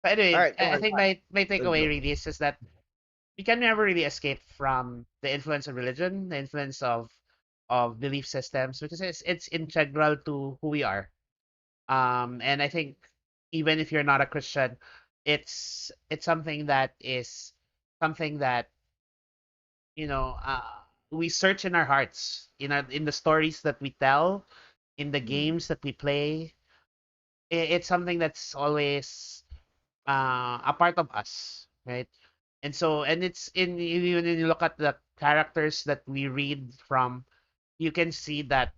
But all anyway, right, come I on, think my let's takeaway go. really is just that we can never really escape from the influence of religion, the influence of belief systems, because it's integral to who we are. And I think even if you're not a Christian, it's something that is something that you know we search in our hearts, in the stories that we tell, in the Mm, games that we play. It's something that's always a part of us, right? And so, and it's in even when you look at the characters that we read from, you can see that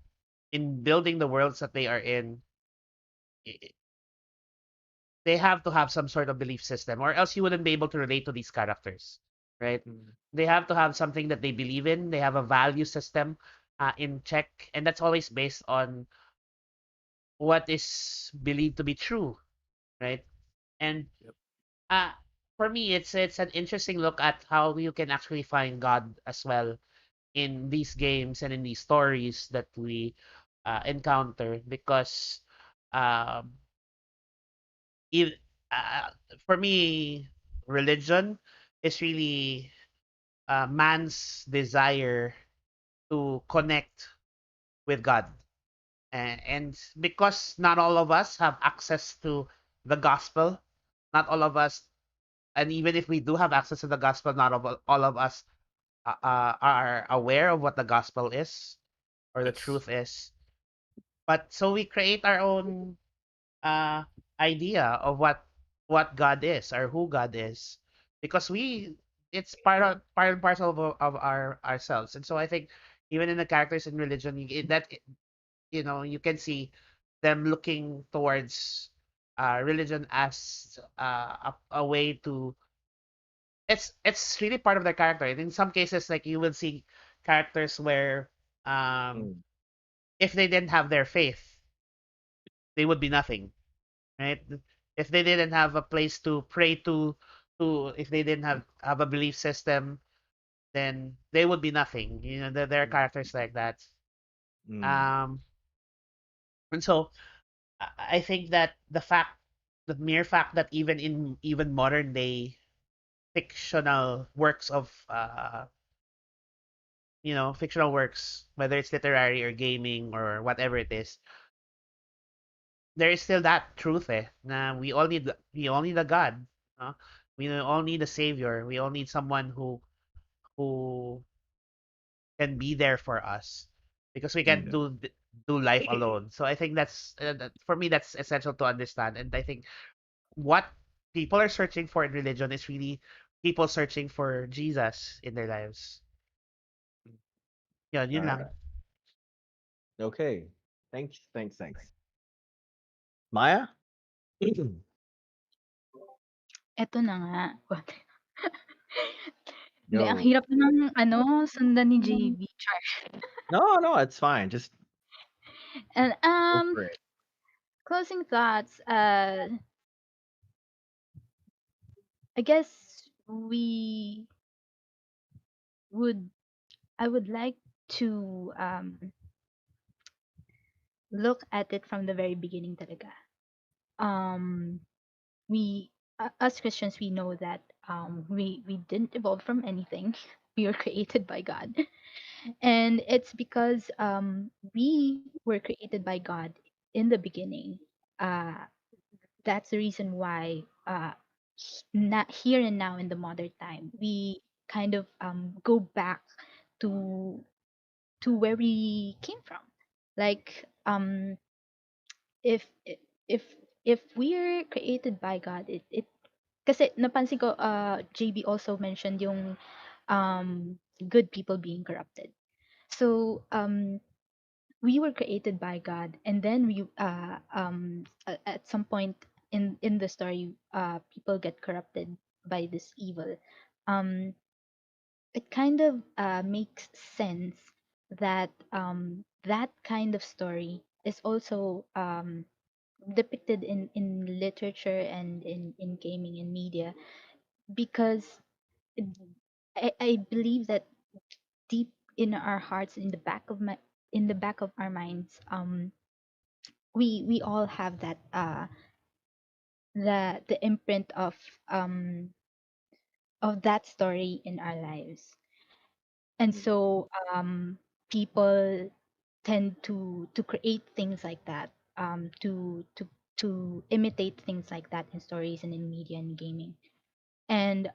in building the worlds that they are in, i- they have to have some sort of belief system, or else you wouldn't be able to relate to these characters, right? Mm, They have to have something that they believe in. They have a value system in check, and that's always based on what is believed to be true, right? And yep. uh, for me, it's an interesting look at how you can actually find God as well in these games and in these stories that we encounter because um, if, uh, for me, religion is really man's desire to connect with God. And because not all of us have access to the gospel, not all of us, and even if we do have access to the gospel, not all of us are aware of what the gospel is or the Yes. truth is. But so we create our own uh, idea of what God is or who God is, because we it's part and parcel of our ourselves. And so I think even in the characters in religion, you can see them looking towards religion as a way to it's really part of their character. And in some cases, like you will see characters where um, mm, if they didn't have their faith, they would be nothing, right? If they didn't have a place to pray to if they didn't have a belief system, then they would be nothing. There are characters like that. mm, Um, and so I think that the mere fact that even in even modern day fictional works of fictional works, whether it's literary or gaming or whatever it is, there is still that truth na we all need a God, no? We all need a savior. We all need someone who can be there for us because we can't Mm. Yeah. do life alone. So I think for me that's essential to understand. And I think what people are searching for in religion is really people searching for Jesus in their lives. Yun All lang. right. Okay. Thanks. Thanks. Thanks. Maya. Eto na nga. Hindi, ang Go. hirap ng sundan ni JB. Char. No, no, it's fine. Just And go for it. closing thoughts. I guess would I would like to look at it from the very beginning talaga. Um, we Us Christians, we know that we didn't evolve from anything. We were created by God, and it's because we were created by God in the beginning. Uh, that's the reason why not here and now in the modern time we kind of go back to where we came from. Like if if if we're created by God, it kasi napansin ko, JB also mentioned yung good people being corrupted. So we were created by God, and then at some point in the story, people get corrupted by this evil. Um, it kind of makes sense that that kind of story is also depicted in literature and in gaming and media, because it- I believe that deep in our hearts, in the back of our minds, we all have that the imprint of that story in our lives. And so people tend to create things like that, to imitate things like that in stories and in media and gaming. And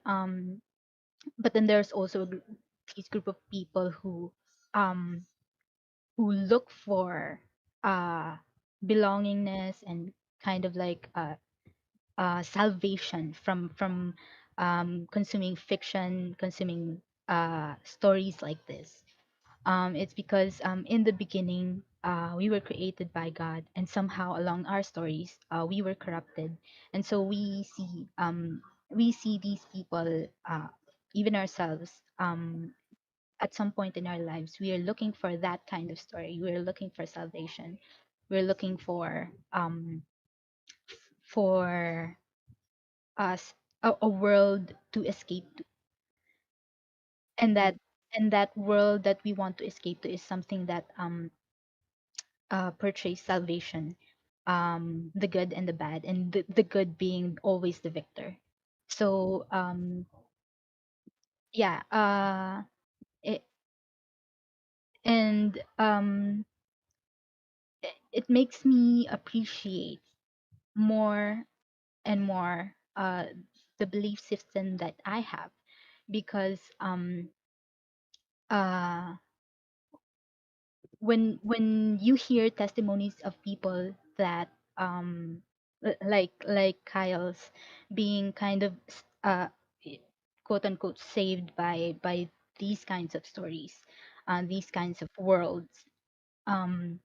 but then there's also these group of people um who look for uh belongingness and kind of like salvation from consuming fiction, consuming stories like this. It's because in the beginning, we were created by God, and somehow along our stories, we were corrupted, and so we see these people, even ourselves. At some point in our lives, we are looking for that kind of story. We are looking for salvation. We're looking for us a world to escape to, and that world that we want to escape to is something that portrays salvation, the good and the bad, and the good being always the victor. So yeah, it, and it makes me appreciate more and more the belief system that I have, because uh when you hear testimonies of people that like Kyle's, being kind of i- quote unquote saved by these kinds of stories, these kinds of worlds, um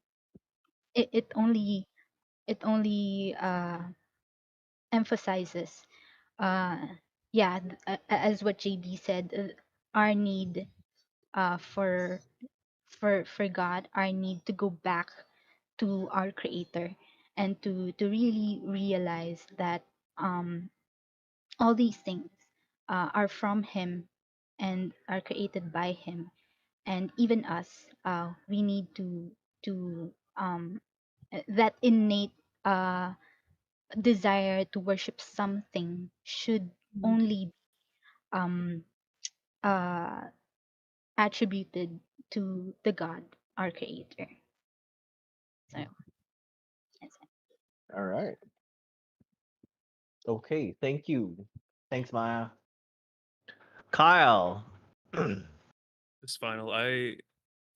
it only emphasizes, uh yeah, as what JB said, our need for God, our need to go back to our creator, and to really realize that all these things are from him and are created by him. And even us, we need to that innate uh, desire to worship something should only um, uh, attributed to the God, our creator. So that's it. All right. Okay. Thank you. Thanks, Maya. Kyle. This final, I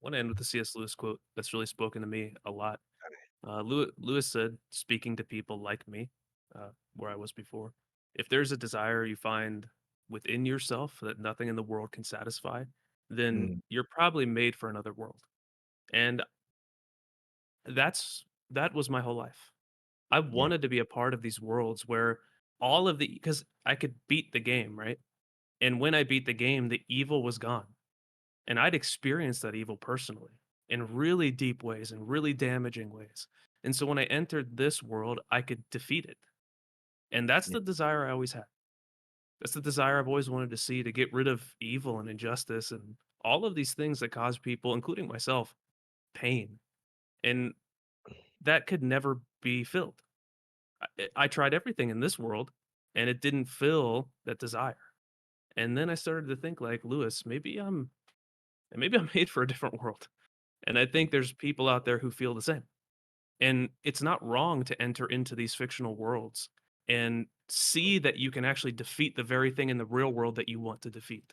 want to end with the C.S. Lewis quote that's really spoken to me a lot. Lewis said, speaking to people like me, where I was before, if there's a desire you find within yourself that nothing in the world can satisfy, then Mm, you're probably made for another world. And that was my whole life. I yeah. wanted to be a part of these worlds where all of the because I could beat the game, right? And when I beat the game, the evil was gone. And I'd experienced that evil personally in really deep ways and really damaging ways. And so when I entered this world, I could defeat it. And that's Yeah. the desire I always had. That's the desire I've always wanted to see, to get rid of evil and injustice and all of these things that cause people, including myself, pain. And that could never be filled. I tried everything in this world and it didn't fill that desire. And then I started to think like, Lewis, maybe I'm made for a different world. And I think there's people out there who feel the same. And it's not wrong to enter into these fictional worlds and see that you can actually defeat the very thing in the real world that you want to defeat.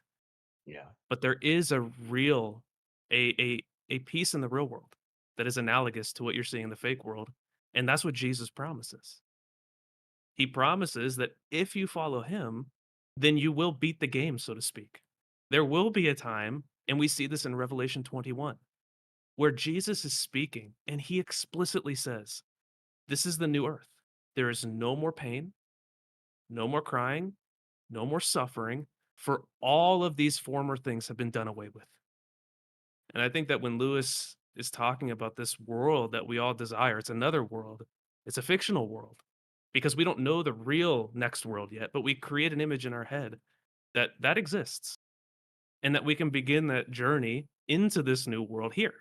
Yeah. But there is a real a piece in the real world that is analogous to what you're seeing in the fake world, and that's what Jesus promises. He promises that if you follow him, then you will beat the game, so to speak. There will be a time, and we see this in Revelation 21, where Jesus is speaking and he explicitly says, this is the new earth. There is no more pain, no more crying, no more suffering, for all of these former things have been done away with. And I think that when Lewis is talking about this world that we all desire, it's another world. It's a fictional world because we don't know the real next world yet, but we create an image in our head that that exists and that we can begin that journey into this new world here.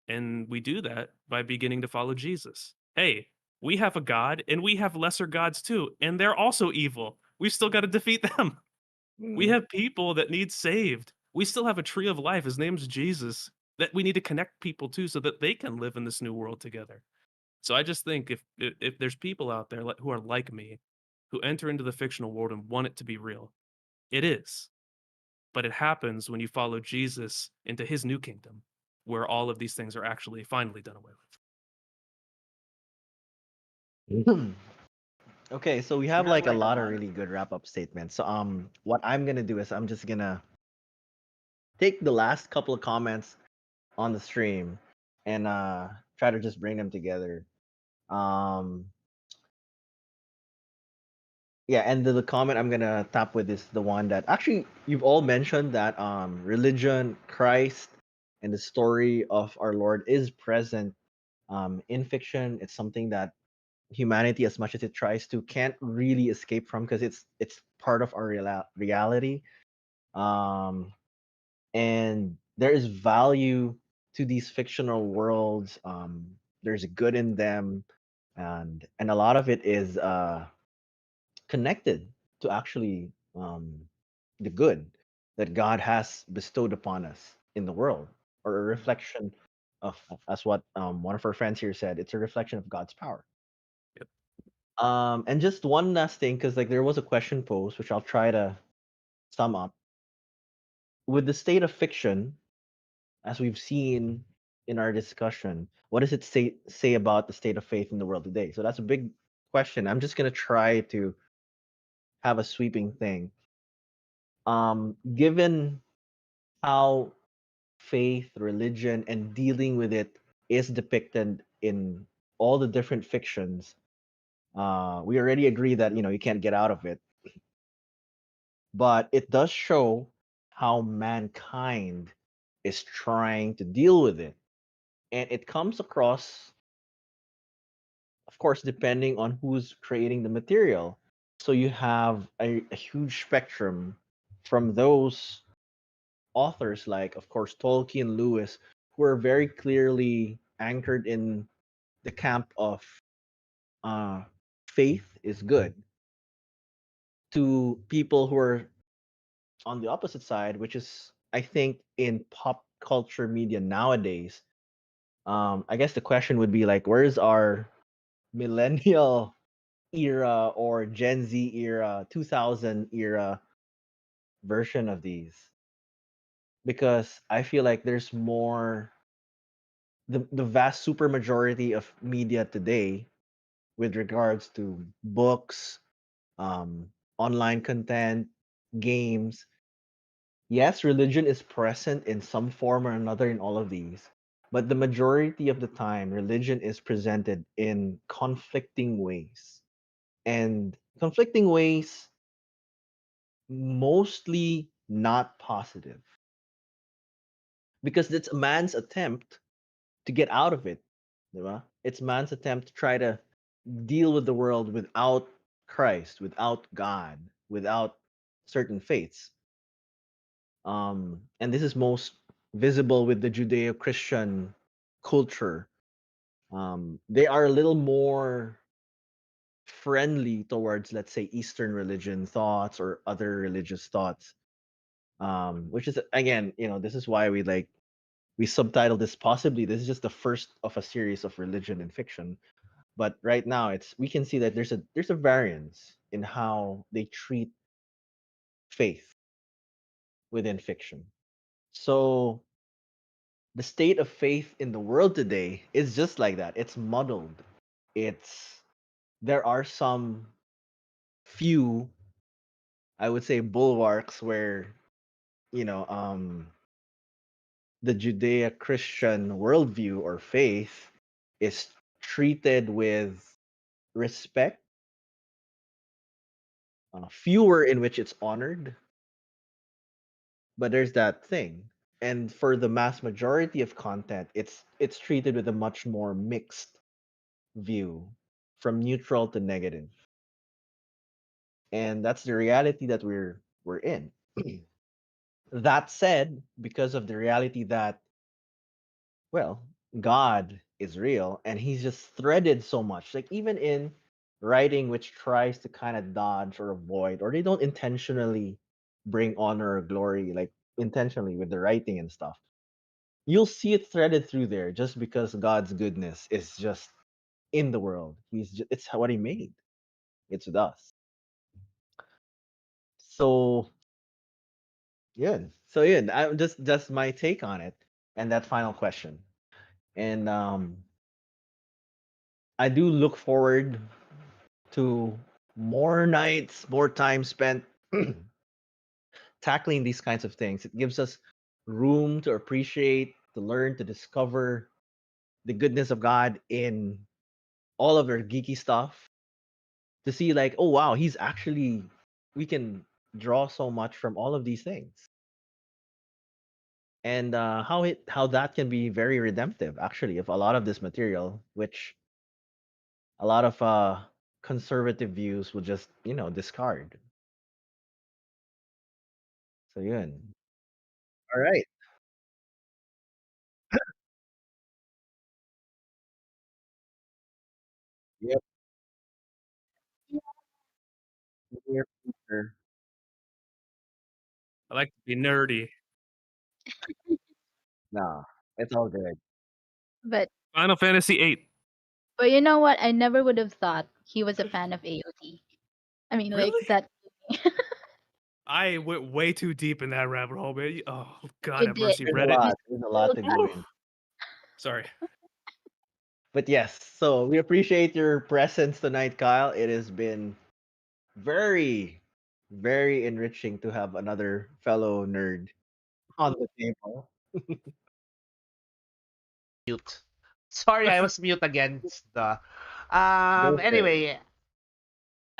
And we do that by beginning to follow Jesus. Hey, we have a God and we have lesser gods too, and they're also evil. We've still got to defeat them. We Mm, have people that need saved. We still have a tree of life. His name's Jesus that we need to connect people to so that they can live in this new world together. So I just think if there's people out there who are like me, who enter into the fictional world and want it to be real, it is. But it happens when you follow Jesus into his new kingdom, where all of these things are actually finally done away mm. Okay, so we have have like a like a lot of lot of really good wrap up statements. So what I'm gonna do is I'm just gonna take the last couple of comments on the stream and try to just bring them together. Um yeah, and the comment I'm gonna tap with is the one that actually you've all mentioned that religion, Christ, and the story of our Lord is present in fiction. It's something that humanity, as much as it tries to, can't really escape from because it's part of our reality. Um, and there is value to these fictional worlds. There's good in them, and a lot of it is connected to actually the good that God has bestowed upon us in the world, or a reflection of, as what one of our friends here said, it's a reflection of God's power. with. And just one last thing, because like there was a question posed, which I'll try to sum up. With the state of fiction, as we've seen in our discussion, what does it say about the state of faith in the world today? So that's a big question. I'm just gonna try to have a sweeping thing. Given how faith, religion, and dealing with it is depicted in all the different fictions, we already agree that you can't get out of it, but it does show how mankind is trying to deal with it, and it comes across, of course, depending on who's creating the material. So you have a huge spectrum from those authors like, of course, Tolkien, Lewis, who are very clearly anchored in the camp of uh, faith is good, to people who are on the opposite side, which is, I think, in pop culture media nowadays. I guess the question would be like, where's our millennial era or Gen Z era, 2000 era version of these, because I feel like there's more, the vast super majority of media today with regards to books, um, online content, games. Yes, religion is present in some form or another in all of these, but the majority of the time, religion is presented in conflicting ways. And conflicting ways, mostly not positive, because it's a man's attempt to get out of it. Diba? It's man's attempt to try to deal with the world without Christ, without God, without certain faiths. And this is most visible with the Judeo-Christian culture. They are a little more friendly towards, let's say, Eastern religion thoughts or other religious thoughts. Which is, again, this is why we subtitled this, possibly this is just the first of a series of religion and fiction. But right now, it's we can see that there's a variance in how they treat faith within fiction. So the state of faith in the world today is just like that. It's muddled. It's There are some few, I would say, bulwarks where, you know um the Judeo-Christian worldview or faith is treated with respect, fewer in which it's honored, but there's that thing. And for the mass majority of content, it's treated with a much more mixed view, from neutral to negative. And that's the reality that we're in. That said, because of the reality that, well, God is real and he's just threaded so much. Like, even in writing which tries to kind of dodge or avoid, or they don't intentionally bring honor or glory, like intentionally with the writing and stuff, you'll see it threaded through there just because God's goodness is just in the world. It's what he made. It's with us. So yeah. So yeah, I just that's my take on it and that final question. And I do look forward to more nights, more time spent tackling these kinds of things. It gives us room to appreciate, to learn, to discover the goodness of God in all of their geeky stuff. To see, like, oh wow, he's actually, we can draw so much from all of these things. And how that can be very redemptive, actually, of a lot of this material, which a lot of conservative views will just discard. So yun. All right. Yep. Near future. I like to be nerdy. No, it's all good. But Final Fantasy VIII. you know what? I never would have thought he was a fan of AOT. I mean, like Really? that. I went way too deep in that rabbit hole, man. Oh God, You have did. mercy. There's a Reddit. You lot. There's a lot still to go do. in. Sorry. But yes, so we appreciate your presence tonight, Kyle. It has been very, very enriching to have another fellow nerd on the table. Mute. Sorry, I was mute again. Duh. Go for it. Anyway,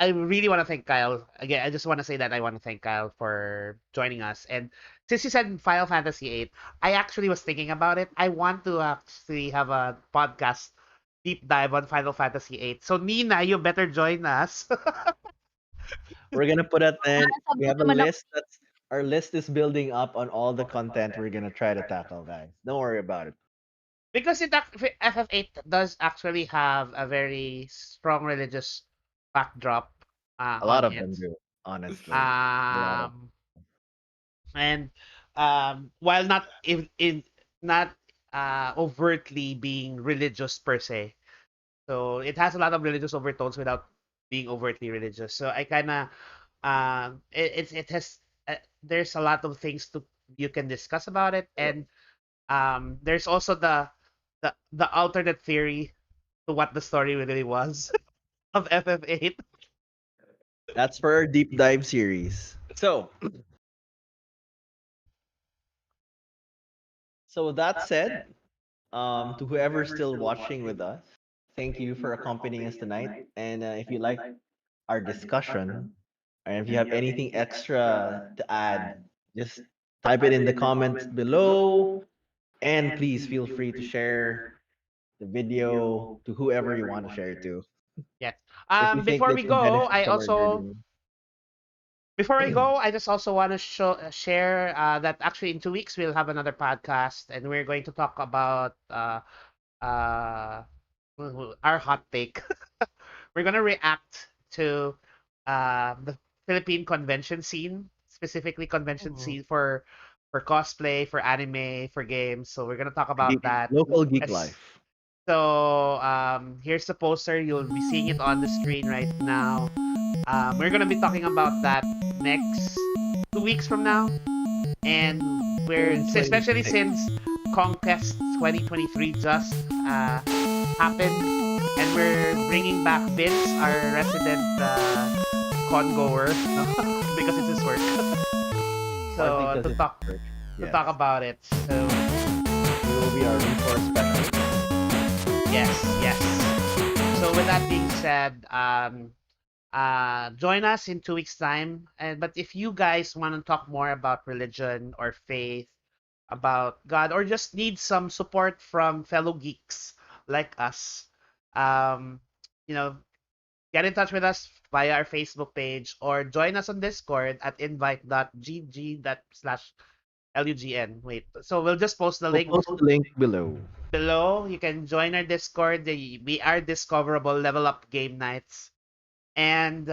I really want to thank Kyle again. I just want to say that I want to thank Kyle for joining us. And since you said Final Fantasy VIII, I actually was thinking about it. I want to actually have a podcast deep dive on Final Fantasy VIII. So Nina, you better join us. We're gonna put it then. We Sabi have a naman ako, list that's our list is building up on all the content we're gonna try to tackle, guys. Don't worry about it. Because FF8 does actually have a very strong religious backdrop A lot on of it. them do, honestly. A lot of Um, and while not in not overtly being religious per se, So it has a lot of religious overtones without being overtly religious. So I kind of it has there's a lot of things to you can discuss about it, and there's also the alternate theory to what the story really was of FF8. That's for our deep dive series. So with that said, to whoever's still watching with us, thank you for accompanying us tonight. And if you like our discussion, and if you have anything extra to add, just type it in the comments below. And please feel free to share the video to whoever you want to share it to. Yes. If you think Before they we can go, benefit I from our also nerding. I just also want to share that actually in 2 weeks we'll have another podcast, and we're going to talk about uh, our hot take. We're gonna react to the Philippine convention scene, specifically convention Oh. scene for cosplay, for anime, for games. So we're gonna talk about that. Local geek As, life. so here's the poster. You'll be seeing it on the screen right now. We're gonna be talking about that next 2 weeks from now, and we're In especially 2026. since Conquest 2023 just happened, and we're bringing back Vince, our resident con goer, no? Because it's his work. Partly So because it's work. to Yes. talk about it. So He will be our resource specialist. yes. So with that being said, join us in 2 weeks time. And but if you guys want to talk more about religion or faith, about God, or just need some support from fellow geeks like us, um, you know, get in touch with us via our Facebook page or join us on Discord at invite.gg./lugn. Wait, so we'll just post the We'll link post the link below. below. You can join our Discord. We are discoverable level up game nights. And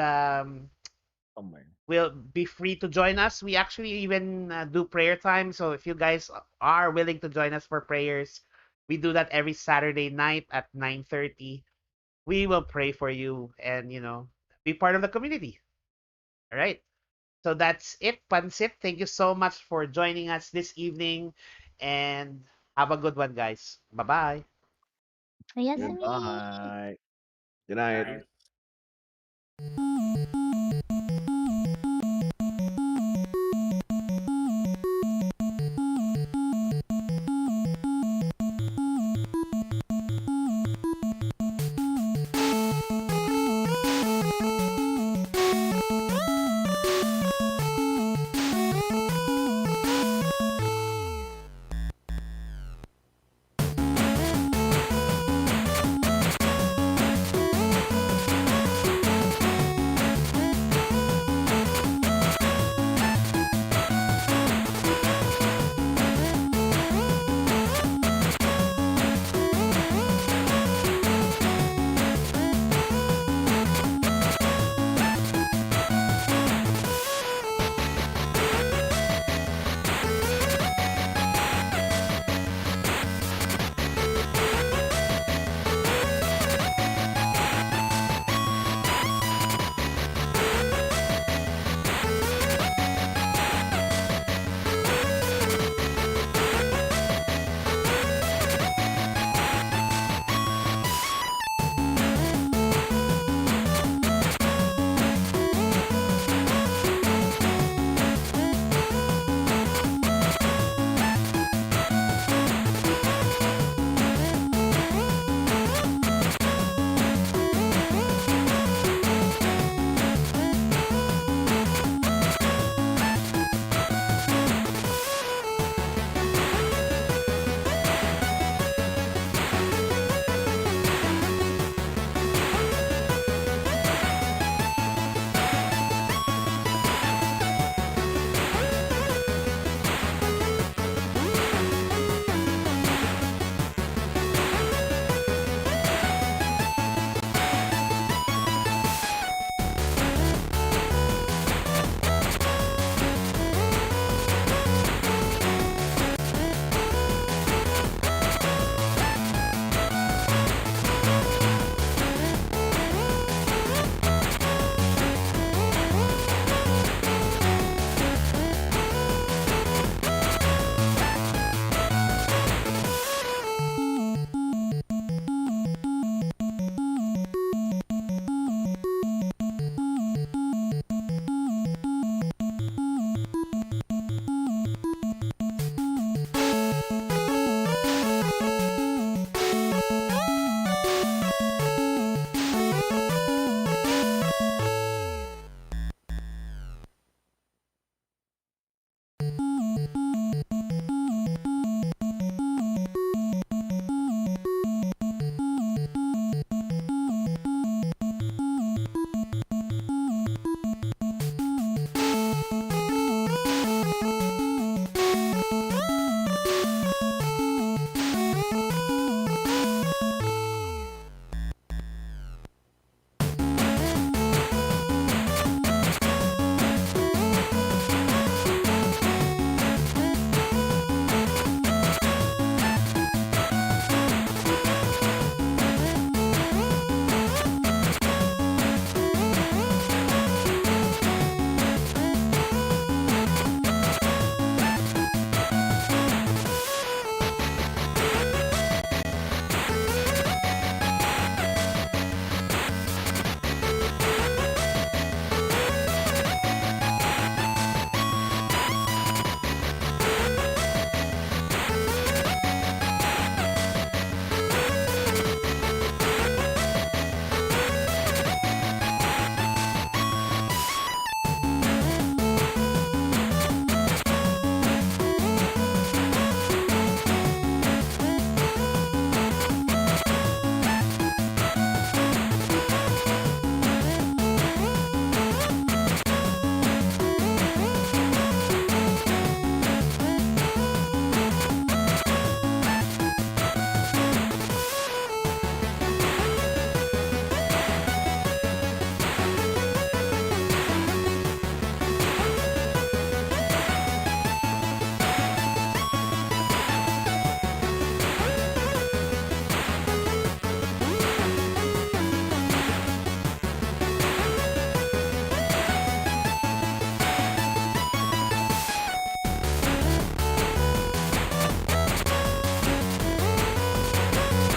Somewhere. will be free to join us. We actually even do prayer time. So if you guys are willing to join us for prayers, we do that every Saturday night at 9:30. We will pray for you and be part of the community. All right. So that's it, Pansit. Thank you so much for joining us this evening, and have a good one, guys. Bye bye. Ayasumi. Goodbye. Good night.